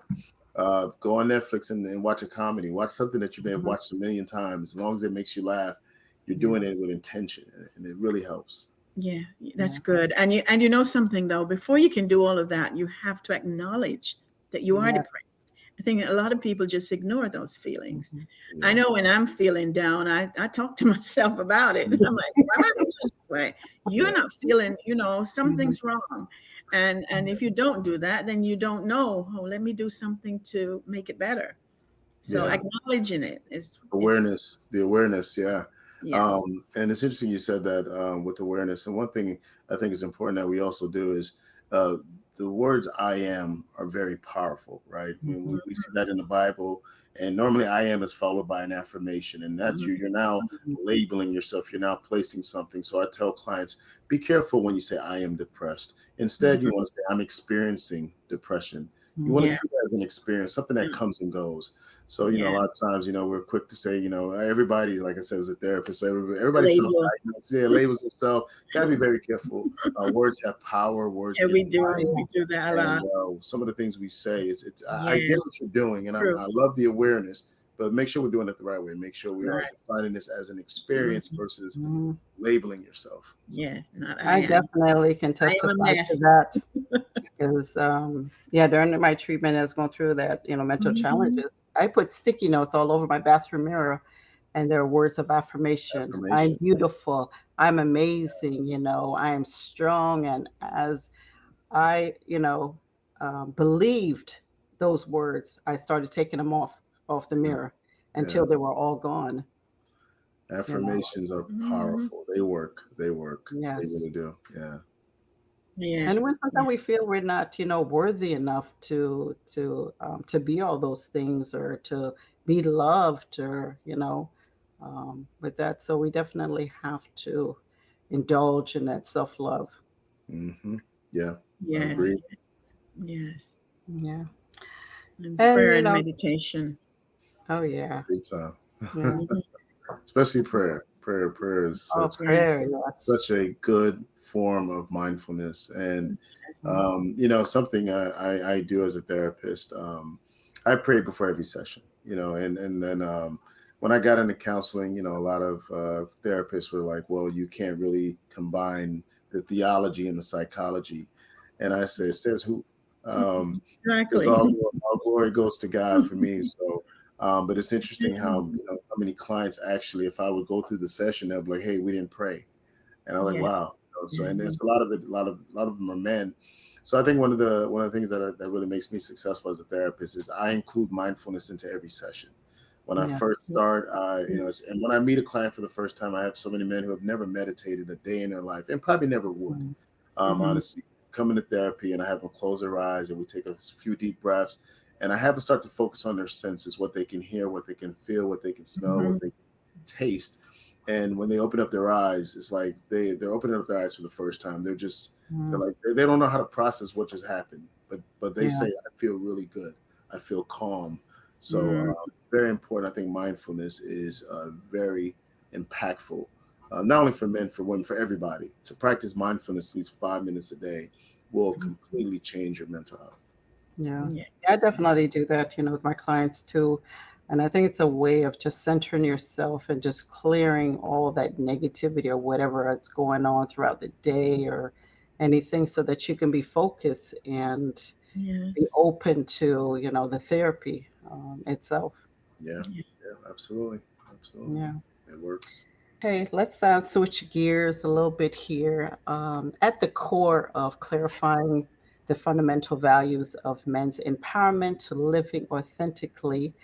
go on Netflix and watch a comedy. Watch something that you may have Hmm. watched a million times. As long as it makes you laugh, you're Yeah, doing it with intention, and it really helps. Yeah, that's yeah, good. And you know something though, before you can do all of that, you have to acknowledge that you are yes. depressed. I think a lot of people just ignore those feelings. Hmm. I Yeah, know when I'm feeling down, I talk to myself about it. And I'm like, why am I feeling this way? You're yeah, not feeling, Hmm. something's wrong. And if you don't do that, then you don't know, oh, let me do something to make it better. So yeah. acknowledging it is Awareness, the awareness, yeah. yes. And it's interesting you said that, with awareness. And one thing I think is important that we also do is, uh, the words "I am" are very powerful, right? When Hmm. we see that in the Bible, and normally "I am" is followed by an affirmation, and that's Mhm. you're now labeling yourself. You're now placing something. So I tell clients, be careful when you say "I am depressed." Instead, you Mhm. want to say "I'm experiencing depression." You want to Yeah. Hmm. treat that as an experience, something that Yeah. comes and goes. So, a Yeah. lot of times, we're quick to say, everybody, like I said, is a therapist. So everybody Label. self-diagnosed, yeah, labels themselves. Got to be very careful. Words have power. Words Yeah, get we do. biased. We do that a And lot. some of the things we say I get Yes, what you're doing, and true. I love the awareness, but make sure we're doing it the right way. Make sure we are Right. defining this as an experience Mhm. versus Hmm. labeling yourself. So, Yes, not I I am. definitely can I am a testify to mess. that because, yeah, during my treatment, I was going through that, mental Mhm. challenges. I put sticky notes all over my bathroom mirror, and there are words of affirmation. I'm affirmation. beautiful. I'm amazing. I am strong. And as I, believed those words, I started taking them off the Yeah, mirror yeah. until they were all gone. You know, Affirmations are Mhm. powerful. They work. They work. They yes. really do. Yeah. Yeah. And when Yeah. sometimes we feel we're not, worthy enough to be all those things or to be loved or, with that. So we definitely have to indulge in that self love. Hmm. Yeah, I Yes. agree. Yes. Yeah. And And prayer and meditation. oh yeah, Big time. yeah. Mhm. Especially prayer. Prayer is Oh, prayer, Yes. such yes. a good form of mindfulness. And Yes. something I do as a therapist. I pray before every session. And then, when I got into counseling, a lot of therapists were like, "Well, you can't really combine the theology and the psychology," and I say, "Says who?" Um, because Exactly. all glory goes to God for me. So, but it's interesting how how many clients actually, if I would go through the session, they'll be like, "Hey, we didn't pray," and I'm like, Yes. "Wow." So, and Yes. there's a lot of it, a lot of them are men. So I think one of the things that really makes me successful as a therapist is I include mindfulness into every session. When I Yeah. first start, Yeah. and when I meet a client for the first time, I have so many men who have never meditated a day in their life and probably never would. Mm, Mm-hmm. Honestly, come into therapy and I have them close their eyes and we take a few deep breaths and I have them start to focus on their senses, what they can hear, what they can feel, what they can smell, Mm-hmm. what they can taste. And when they open up their eyes, it's like they're opening up their eyes for the first time. They're mm, like they don't know how to process what just happened, but they yeah. say I feel really good, I feel calm. So Mm-hmm. very important. I think mindfulness is very impactful, not only for men, for women, for everybody. To practice mindfulness at least 5 minutes a day will completely change your mental health. Yeah. I Yes. definitely do that, with my clients too. And I think it's a way of just centering yourself and just clearing all that negativity or whatever that's going on throughout the day or anything so that you can be focused and be Yes. open to, the therapy itself. Yeah, Yes. yeah, absolutely, absolutely, Yeah. it works. Okay, let's switch gears a little bit here. At the core of clarifying the fundamental values of men's empowerment to living authentically,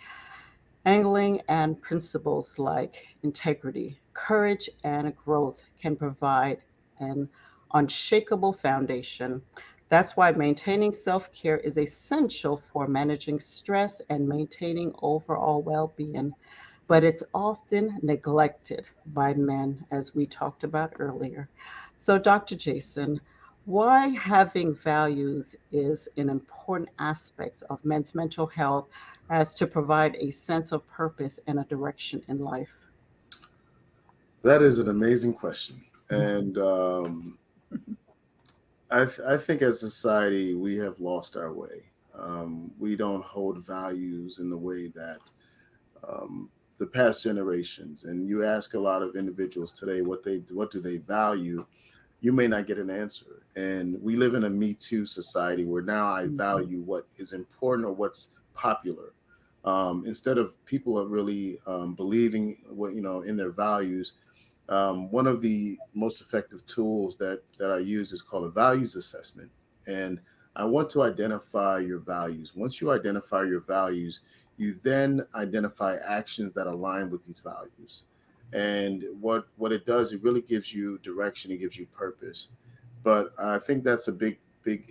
angling and principles like integrity, courage, and growth can provide an unshakable foundation. That's why maintaining self care is essential for managing stress and maintaining overall well being, but it's often neglected by men, as we talked about earlier. So, Dr. Jason, why having values is an important aspect of men's mental health as to provide a sense of purpose and a direction in life? That is an amazing question, and I think as a society we have lost our way. We don't hold values in the way that um, the past generations. And you ask a lot of individuals today what do they value, you may not get an answer. And we live in a Me Too society where now I Mhm. value what is important or what's popular. Instead of people are really believing what in their values. One of the most effective tools that I use is called a values assessment, and I want to identify your values. Once you identify your values, you then identify actions that align with these values. And what it does, it really gives you direction, it gives you purpose. But I think that's a big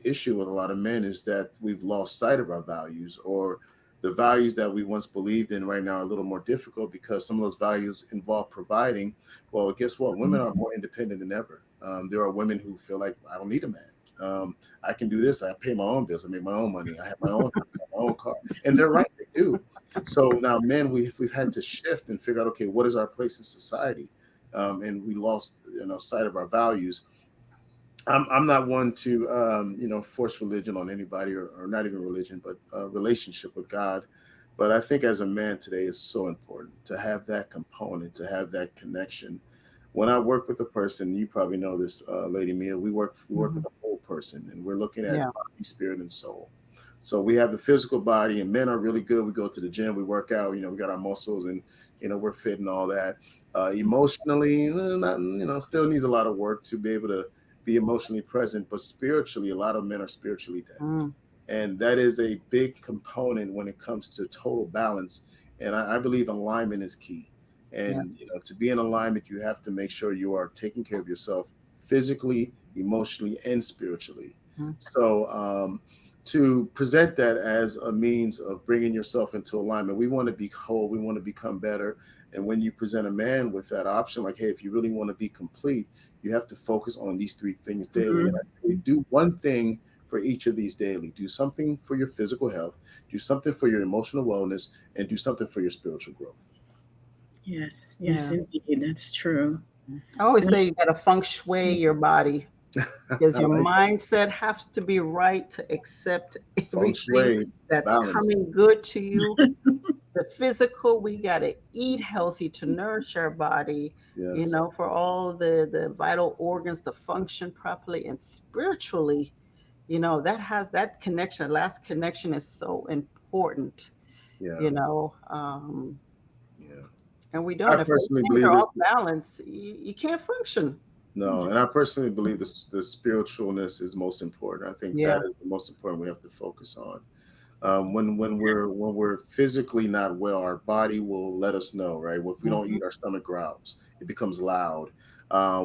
issue with a lot of men is that we've lost sight of our values, or the values that we once believed in right now are a little more difficult because some of those values involve providing. Well, guess what? Women are more independent than ever. There are women who feel like I don't need a man. I can do this. I pay my own bills. I make my own money. I have my own house, I have my own car, and they're right. They do. So now, men, we've had to shift and figure out, okay, what is our place in society? And we lost sight of our values. I'm not one to force religion on anybody, or not even religion, but relationship with God. But I think as a man today, it's so important to have that component, to have that connection. When I work with a person, you probably know this, Lady Mia. We work with Mhm. a whole person, and we're looking at Yeah. body, spirit, and soul. So we have the physical body, and men are really good. We go to the gym, we work out. We got our muscles, and we're fit and all that. Emotionally, not, still needs a lot of work to be able to be emotionally present, but spiritually, a lot of men are spiritually dead. Mm, And that is a big component when it comes to total balance. And I believe alignment is key. And yes. to be in alignment, you have to make sure you are taking care of yourself physically, emotionally, and spiritually. Mm, So to present that as a means of bringing yourself into alignment, we want to be whole, we want to become better. And when you present a man with that option, like, hey, if you really want to be complete, you have to focus on these three things daily. And Mm-hmm. I say, do one thing for each of these daily. Do something for your physical health, do something for your emotional wellness, and do something for your spiritual growth. Yes. Yes, yeah. indeed. That's true. I always Well, say you got to feng shui your body because I your like mindset has to be right to accept feng everything shui that's balance. coming good to you. the physical, we got to eat healthy to nourish our body, Yes. for all the vital organs to function properly. And spiritually, that connection, last connection is so important, Yeah. you know. Yeah. And we I don't. If those personally things believe are this. off balance, you can't function. No, and I personally believe this the spiritualness is most important. I think that Yeah. is the most important we have to focus on. When we're physically not well, our body will let us know, right? If we don't Hmm. eat, our stomach growls. It becomes loud.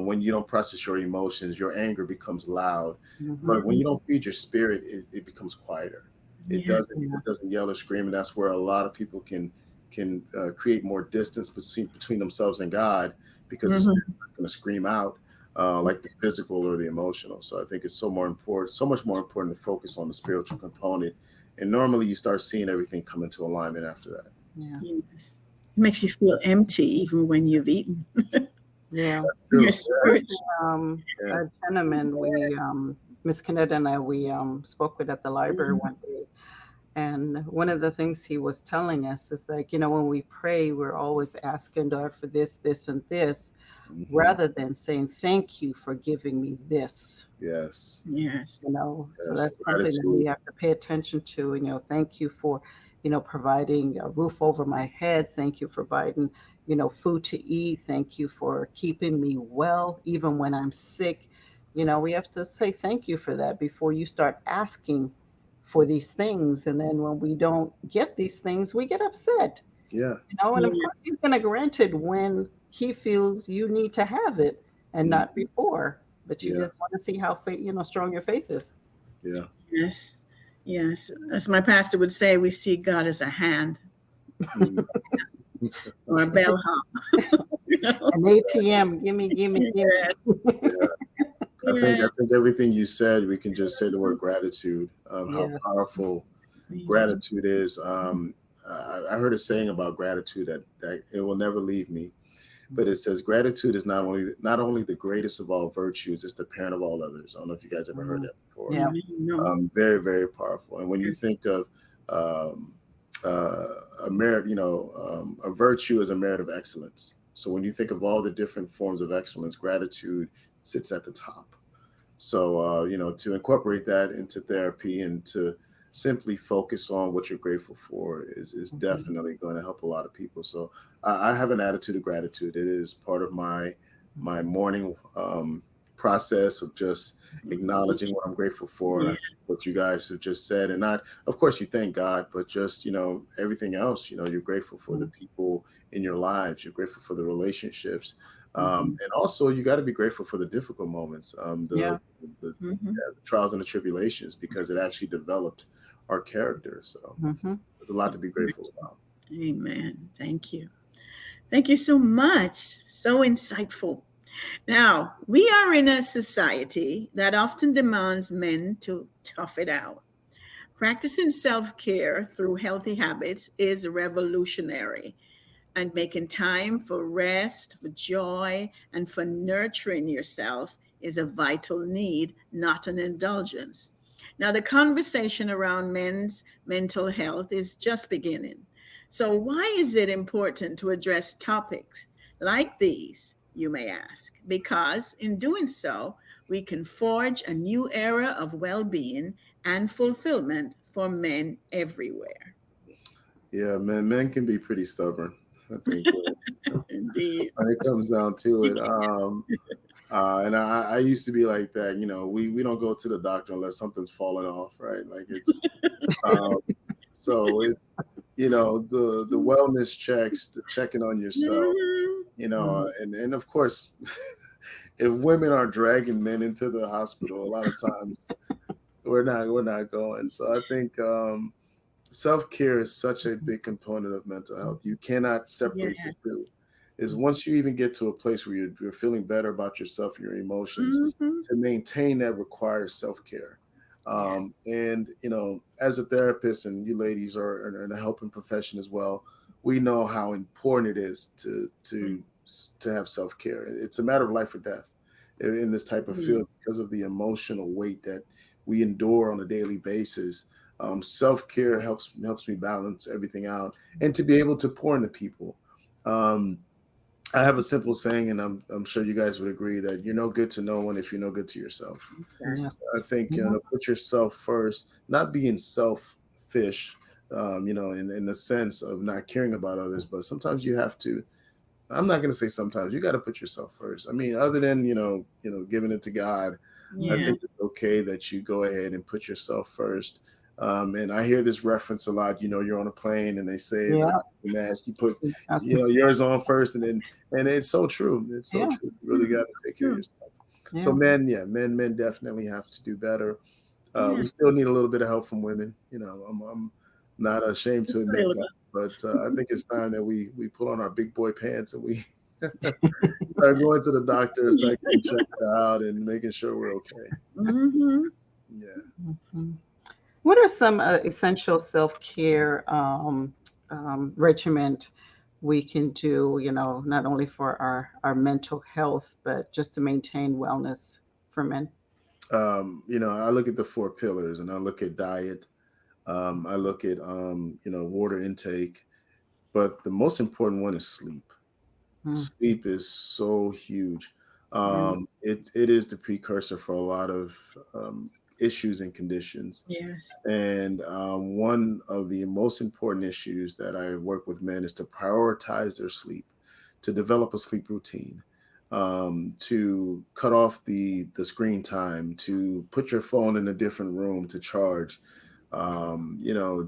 When you don't process your emotions, your anger becomes loud. Hmm. But when Mhm. you don't feed your spirit, it becomes quieter. It Yes. doesn't it doesn't yell or scream, and that's where a lot of people can create more distance between themselves and God because the Mhm. spirit's not going to scream out like the physical or the emotional. So I think it's so much more important to focus on the spiritual component, and normally you start seeing everything come into alignment after that. Yeah. Yes. It makes you feel empty even when you've eaten. Yeah. Your True. There's spirit. Yeah. a gentleman Miss Kenneth and I, we spoke with at the library Mhm. one day. And one of the things he was telling us is like, when we pray, we're always asking God for this, this, and this, Hmm. rather than saying, thank you for giving me this. Yes. Yes. So Yes. that's something that we Gratitude. have to pay attention to. Thank you for, providing a roof over my head. Thank you for providing, food to eat. Thank you for keeping me well, even when I'm sick. We have to say thank you for that before you start asking for these things. And then when we don't get these things, we get upset. Yeah. And of course, Yes. he's going to grant it when he feels you need to have it and Mm. not before. But you Yeah. just want to see how strong your faith is. Yeah. Yes. Yes. As my pastor would say, we see God as a hand Mm. or a bellhop. You know? An ATM, gimme, gimme, gimme. Yes. Yeah. I Yes. think everything you said, we can just say the word gratitude. How Yes. powerful Mhm. gratitude is. I heard a saying about gratitude that it will never leave me. But it says gratitude is not only the greatest of all virtues, it's the parent of all others. I don't know if you guys ever heard Mhm. that before. Yeah. No. Very, very powerful. And when you Yes. think of um, a merit, a virtue is a merit of excellence. So when you think of all the different forms of excellence, gratitude sits at the top. So, to incorporate that into therapy and to simply focus on what you're grateful for is Mhm. definitely going to help a lot of people. So, I have an attitude of gratitude. It is part of my morning process of just acknowledging what I'm grateful for. And I Yeah. think what you guys have just said, and not, of course, you thank God, but just everything else. You're grateful for the Mhm. people in your lives. You're grateful for the relationships, Mhm. and also you got to be grateful for the difficult moments, Yeah. Mhm. the trials and the tribulations, because it actually developed our character. So Mhm. there's a lot to be grateful about. Amen. Thank you. Thank you so much. So insightful. Now, we are in a society that often demands men to tough it out. Practicing self care through healthy habits is revolutionary, and making time for rest, for joy, and for nurturing yourself is a vital need, not an indulgence. Now, the conversation around men's mental health is just beginning. So, why is it important to address topics like these, you may ask? Because in doing so, we can forge a new era of well being and fulfillment for men everywhere. Yeah, man, men can be pretty stubborn. I think Indeed. when it comes down to it. And I used to be like that. We don't go to the doctor unless something's falling off, right? Like um, so it's the wellness checks, the checking on yourself, Mhm. Mhm. and of course, if women are dragging men into the hospital, a lot of times we're not going. So I think self care is such a big component of mental health. You cannot separate the Yes. two. Is once you even get to a place where you're feeling better about yourself and your emotions, Mhm. to maintain that requires self care. Yeah. And as a therapist, and you ladies are in a helping profession as well, we know how important it is to have self care. It's a matter of life or death in this type of field Yes. because of the emotional weight that we endure on a daily basis. Self-care helps me balance everything out and to be able to pour into people. Um, I have a simple saying, and I'm sure you guys would agree that you're no good to no one if you're no good to yourself. I Yes. think, Yeah. put yourself first, not being selfish, in the sense of not caring about others, but sometimes you have to. I'm not going to say sometimes you got to put yourself first. I mean, other than giving it to God, I Yeah. think it's okay that you go ahead and put yourself first. And I hear this reference a lot. You're on a plane and they say the Yeah. oxygen mask. You put Okay. yours on first, and it's so true. It's so Yeah. true. You really got Yes. to take care of True. yourself. So Yeah. men, yeah, men definitely have to do better. We Yes. still need a little bit of help from women. I'm not ashamed to Just a admit little that, bit. but I think it's time that we put on our big boy pants and we start going to the doctor, start getting checked out, and making sure we're okay. Mm-hmm. Yeah. Mhm. What are some essential self-care regimen we can do, not only for our mental health, but just to maintain wellness for men? I look at the four pillars, and I look at diet. I look at water intake, but the most important one is sleep. Mm. Sleep is so huge. Yeah. It is the precursor for a lot of issues and conditions. Yes. And one of the most important issues that I work with men is to prioritize their sleep, to develop a sleep routine, to cut off the screen time, to put your phone in a different room to charge,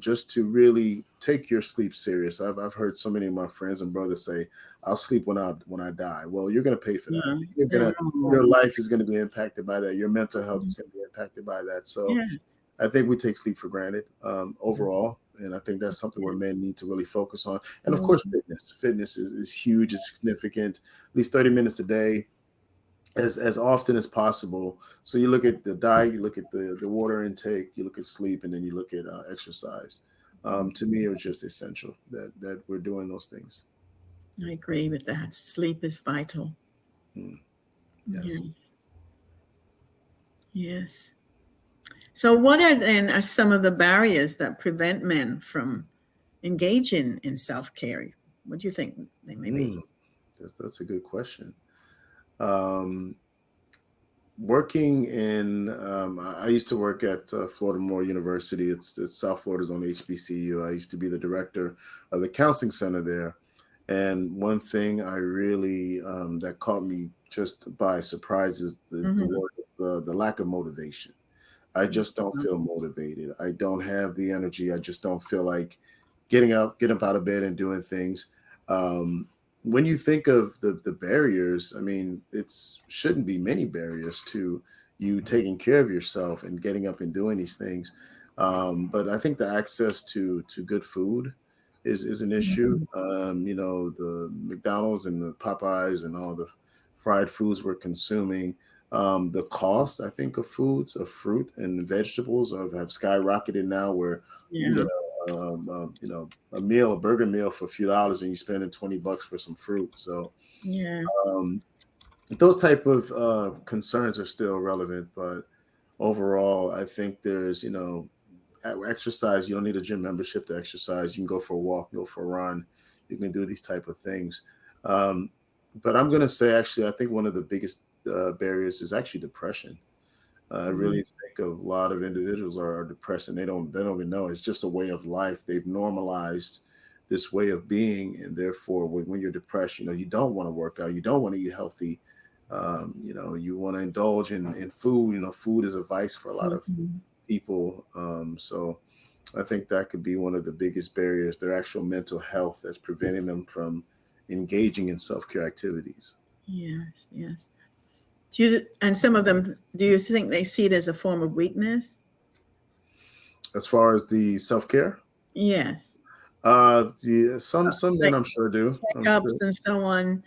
just to really take your sleep serious. I've heard so many of my friends and brothers say, "I'll sleep when I die." Well, you're going to pay for that. Yeah. You're gonna Mm. Your life is going to be impacted by that. Your mental health is going to be impacted by that. So Yes. I think we take sleep for granted overall, and I think that's something where men need to really focus on. And of course, Mhm. fitness. Fitness is huge, is significant. At least 30 minutes a day, as often as possible. So you look at the diet, you look at the water intake, you look at sleep, and then you look at exercise. To me, it was just essential that we're doing those things. I agree with that. Sleep is vital. Mm, yes. Yes. Yes. So, what are then are some of the barriers that prevent men from engaging in self care? What do you think they may be? Mm, that's a good question. Um, Working in I used to work at Florida Moore University. It's South Florida's own HBCU. I used to be the director of the counseling center there, and one thing I really that caught me just by surprise is the Hmm. word the lack of motivation. I just don't feel motivated. I don't have the energy. I just don't feel like getting up out of bed and doing things. Um, when you think of the barriers, I mean, it's shouldn't be many barriers to you taking care of yourself and getting up and doing these things. But I think the access to good food is an issue. The McDonald's and the Popeyes and all the fried foods we're consuming, the cost, I think, of foods, of fruit and vegetables have skyrocketed now where you can Yeah. get a burger meal for a few dollars and you're spending $20 for some fruit. So Yeah. um, those type of concerns are still relevant, but overall, I think there's, exercise. You don't need a gym membership to exercise. You can go for a walk, go for a run. You can do these type of things. Um, but I'm going to say, actually, I think one of the biggest barriers is actually depression. I Mm. really think a lot of individuals are depressed and they don't even know. It's just a way of life. They've normalized this way of being, and therefore, when you're depressed, you don't want to work out. You don't want to eat healthy. You want to indulge in food. Food is a vice for a lot of Mhm. people. So I think that could be one of the biggest barriers, their actual mental health that's preventing them from engaging in self-care activities. Yes. Yes. And some of them, do you think they see it as a form of weakness? As far as the self-care, Yes. yeah, some men Like I'm sure do. I'm checkups sure. and so on.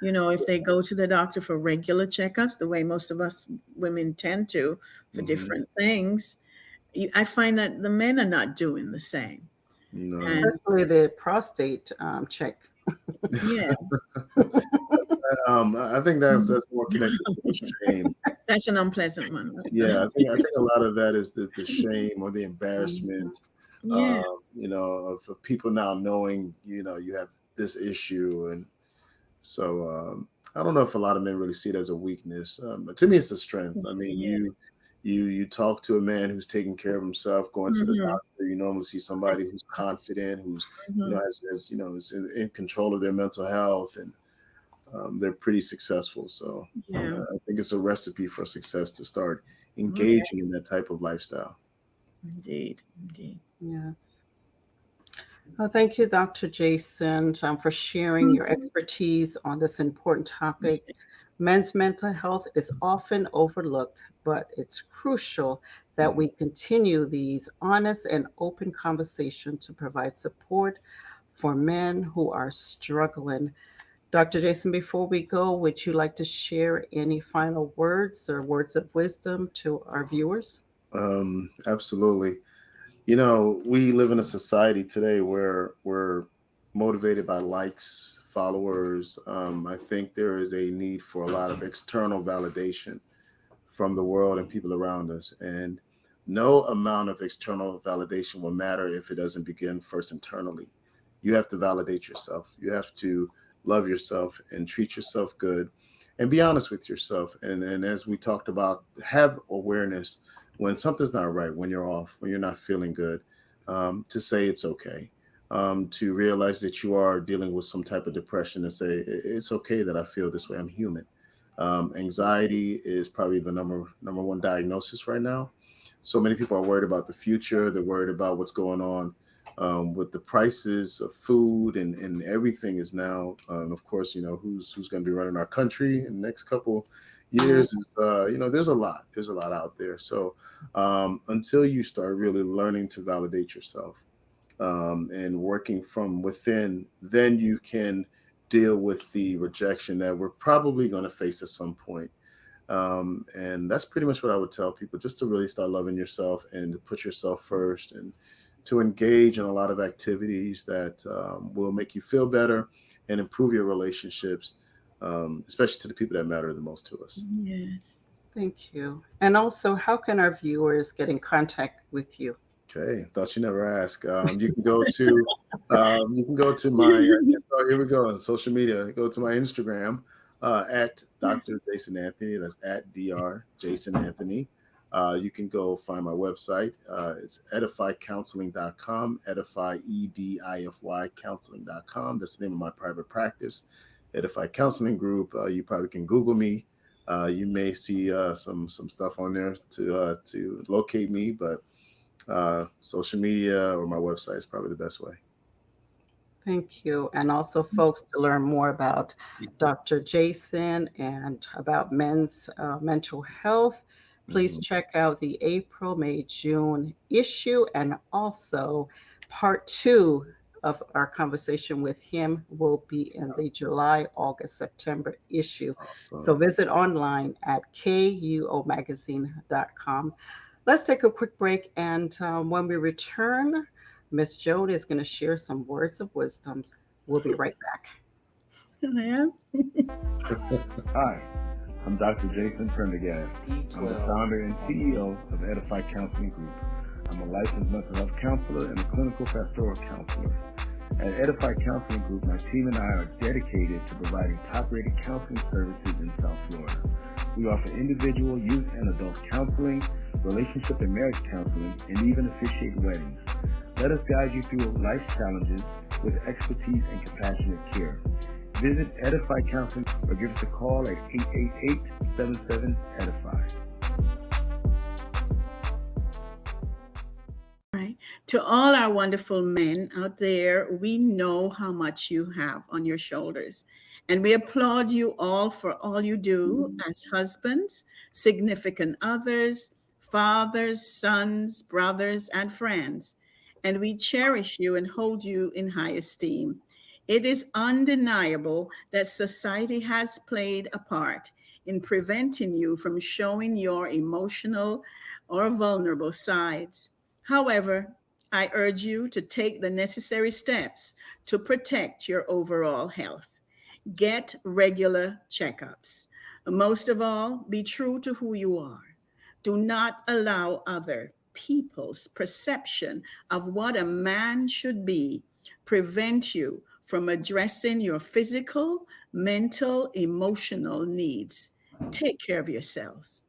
If they go to the doctor for regular checkups, the way most of us women tend to for Hmm. different things, I find that the men are not doing the same. No. And Especially the prostate check. yeah. I think that's more connected to the shame. That's an unpleasant one. Yeah, I think a lot of that is the shame or the Mhm. embarrassment, Yeah. of people now knowing, you have this issue. And so I don't know if a lot of men really see it as a weakness, but to me, it's a strength. I mean, Yeah. you talk to a man who's taking care of himself, going to the Hmm. doctor. You normally see somebody who's confident, who's Hmm. is in control of their mental health, and they're pretty successful. So Yeah. I think it's a recipe for success to start Oh, yeah. engaging in that type of lifestyle. Indeed. Indeed. Yes. Well, thank you, Dr. Jason, for sharing your Mhm. expertise on this important topic. Men's mental health is often overlooked, but it's crucial that Mhm. we continue these honest and open conversations to provide support for men who are struggling. Dr. Jason, before we go, would you like to share any final words or words of wisdom to our viewers? Absolutely. We live in a society today where we're motivated by likes, followers. I think there is a need for a lot of external validation from the world and people around us. And no amount of external validation will matter if it doesn't begin first internally. You have to validate yourself. You have to love yourself and treat yourself good and be honest with yourself. And as we talked about, have awareness when something's not right, when you're off, when you're not feeling good, to say it's okay. To realize that you are dealing with some type of depression and say, it's okay that I feel this way. I'm human. Anxiety is probably the number one diagnosis right now. So many people are worried about the future. They're worried about what's going on with the prices of food, and everything is now. Of course, who's going to be running our country in the next couple Yeah. years is there's a lot out there. So until you start really learning to validate yourself, and working from within, then you can deal with the rejection that we're probably going to face at some point. And that's pretty much what I would tell people, just to really start loving yourself and to put yourself first, and to engage in a lot of activities that will make you feel better and improve your relationships, especially to the people that matter the most to us. Yes. Thank you. And also, how can our viewers get in contact with you? Okay, thought you never asked. You can go to my oh, here we go on social media. Go to my Instagram at Dr. Jason Anthony. That's at Dr. Jason Anthony. You can go find my website. It's edifycounseling.com, edify edify counseling.com. That's the name of my private practice, Edify Counseling Group. You probably can Google me. You may see some stuff on there to locate me, but social media or my website is probably the best way. Thank you. And also, folks, to learn more about Dr. Jason and about men's mental health, please Mhm. check out the April, May, June issue. And also, part two of our conversation with him will be in the July, August, September issue. So Awesome. visit online at kuomagazine.com. Let's take a quick break. And when we return, Miss Joan is going to share some words of wisdom. We'll be right back. Yeah. Hi, I'm Dr. Jason Prendergast. I'm the founder and CEO of Edify Counseling Group. I'm a licensed mental health counselor and a clinical pastoral counselor. At Edify Counseling Group, my team and I are dedicated to providing top-rated counseling services in South Florida. We offer individual, youth, and adult counseling, relationship and marriage counseling, and even officiate weddings. Let us guide you through life's challenges with expertise and compassionate care. Visit Edify Counseling or give us a call at 888-77-EDIFY. Right. To all our wonderful men out there, we know how much you have on your shoulders. And we applaud you all for all you do as husbands, significant others, fathers, sons, brothers, and friends. And we cherish you and hold you in high esteem. It is undeniable that society has played a part in preventing you from showing your emotional or vulnerable sides. However, I urge you to take the necessary steps to protect your overall health. Get regular checkups. Most of all, be true to who you are. Do not allow other people's perception of what a man should be prevent you from addressing your physical, mental, emotional needs. Take care of yourselves.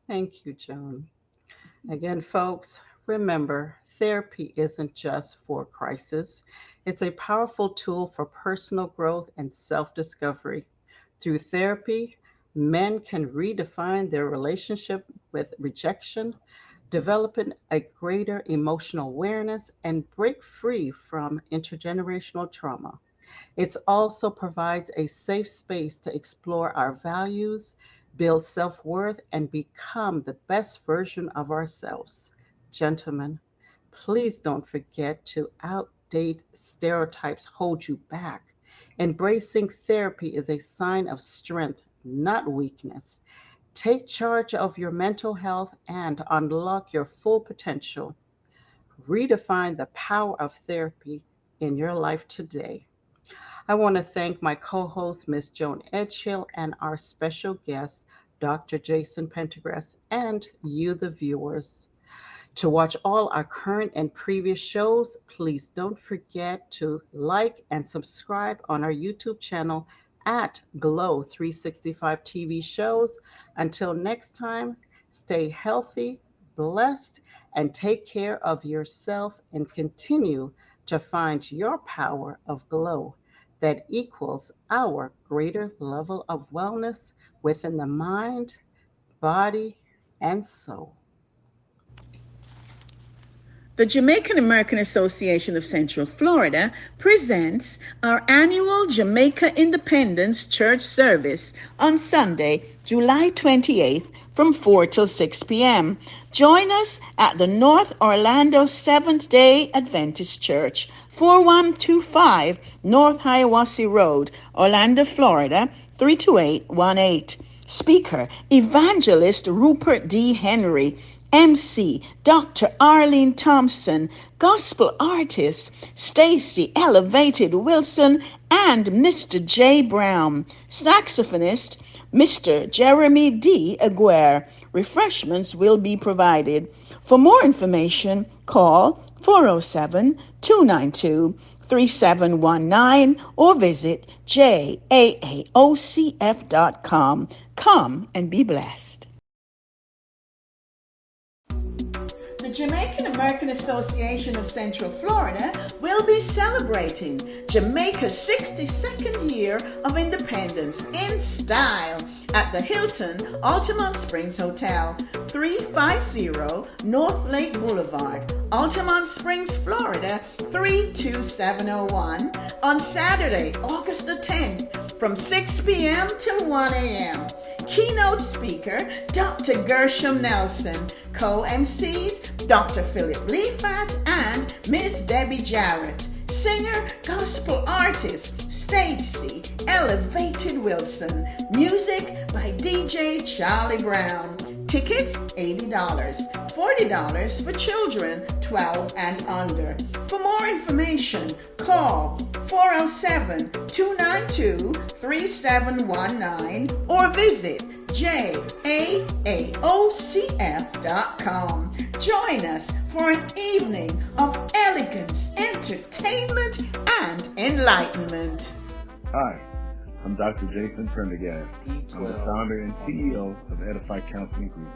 Thank you, Joan. Again, folks, remember therapy isn't just for crisis, it's a powerful tool for personal growth and self discovery. Through therapy, men can redefine their relationship with rejection, developing a greater emotional awareness, and break free from intergenerational trauma. It also provides a safe space to explore our values, build self worth, and become the best version of ourselves. Gentlemen, please don't forget to outdate stereotypes hold you back. Embracing therapy is a sign of strength, not weakness. Take charge of your mental health and unlock your full potential. Redefine the power of therapy in your life today. I want to thank my co host, Ms. Joan Edgehill, and our special guest, Dr. Jason Pendergast, and you, the viewers. To watch all our current and previous shows, please don't forget to like and subscribe on our YouTube channel at Glow 365 TV shows. Until next time, stay healthy, blessed, and take care of yourself and continue to find your power of glow that equals our greater level of wellness within the mind, body, and soul. The Jamaican American Association of Central Florida presents our annual Jamaica Independence Church service on Sunday, July 28th from 4 till 6 p.m. Join us at the North Orlando Seventh-day Adventist Church, 4125 North Hiawassee Road, Orlando, Florida, 32818. Speaker, Evangelist Rupert D. Henry. MC, Dr. Arlene Thompson. Gospel artists, Stacy Elevated Wilson and Mr. J. Brown. Saxophonist, Mr. Jeremy D. Aguirre. Refreshments will be provided. For more information, call 407-292-3719 or visit jaaocf.com. Come and be blessed. The Jamaican American Association of Central Florida will be celebrating Jamaica's 62nd year of independence in style at the Hilton Altamont Springs Hotel, 350 North Lake Boulevard, Altamont Springs, Florida, 32701 on Saturday, August the 10th from 6 p.m. till 1 a.m. Keynote speaker, Dr. Gershom Nelson. Co-MCs, Dr. Philip Leafat and Miss Debbie Jarrett. Singer, gospel artist, Stacy Elevated Wilson. Music by DJ Charlie Brown. Tickets, $80. $40 for children 12 and under. For more information, call 407-292-3719 or visit jaaocf.com. Join us for an evening of elegance, entertainment, and enlightenment. Hi, I'm Dr. Jason Prendergast. I'm the founder and CEO of Edify Counseling Group.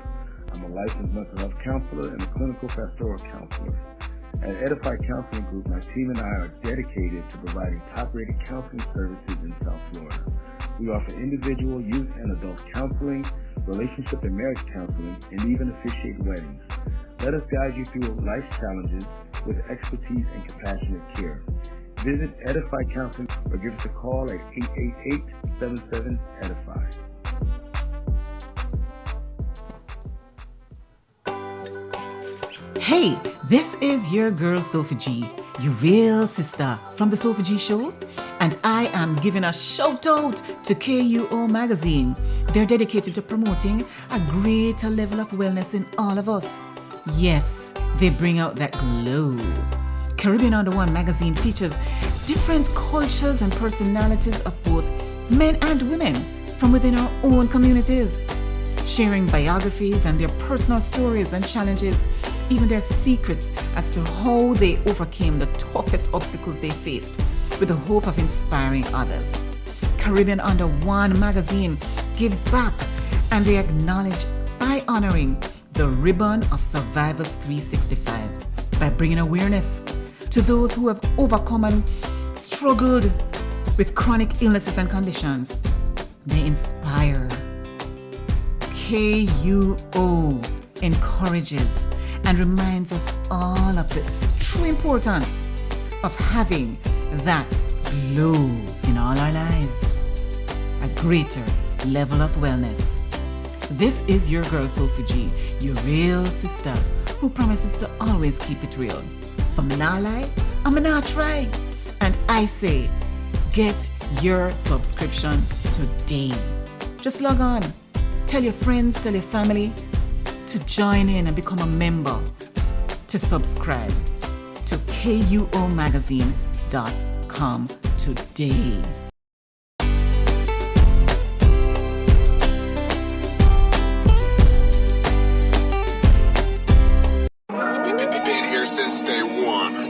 I'm a licensed mental health counselor and a clinical pastoral counselor. At Edify Counseling Group, my team and I are dedicated to providing top-rated counseling services in South Florida. We offer individual, youth, and adult counseling, relationship and marriage counseling, and even officiate weddings. Let us guide you through life's challenges with expertise and compassionate care. Visit Edify Counseling or give us a call at 888-77-EDIFY. Hey, this is your girl Sophie G, your real sister from the Sophie G Show, and I am giving a shout out to KUO Magazine. They're dedicated to promoting a greater level of wellness in all of us. Yes, they bring out that glow. Caribbean Under One magazine features different cultures and personalities of both men and women from within our own communities, sharing biographies and their personal stories and challenges, even their secrets as to how they overcame the toughest obstacles they faced, with the hope of inspiring others. Caribbean Under One magazine gives back, and they acknowledge by honoring the ribbon of Survivors 365 by bringing awareness to those who have overcome and struggled with chronic illnesses and conditions. They inspire. KUO encourages and reminds us all of the true importance of having that glow in all our lives, a greater level of wellness. This is your girl Sophie G, your real sister, who promises to always keep it real. For me not lie, I'm not try. And I say, get your subscription today. Just log on, tell your friends, tell your family to join in and become a member, to subscribe to kuomagazine.com today. Been here since day one.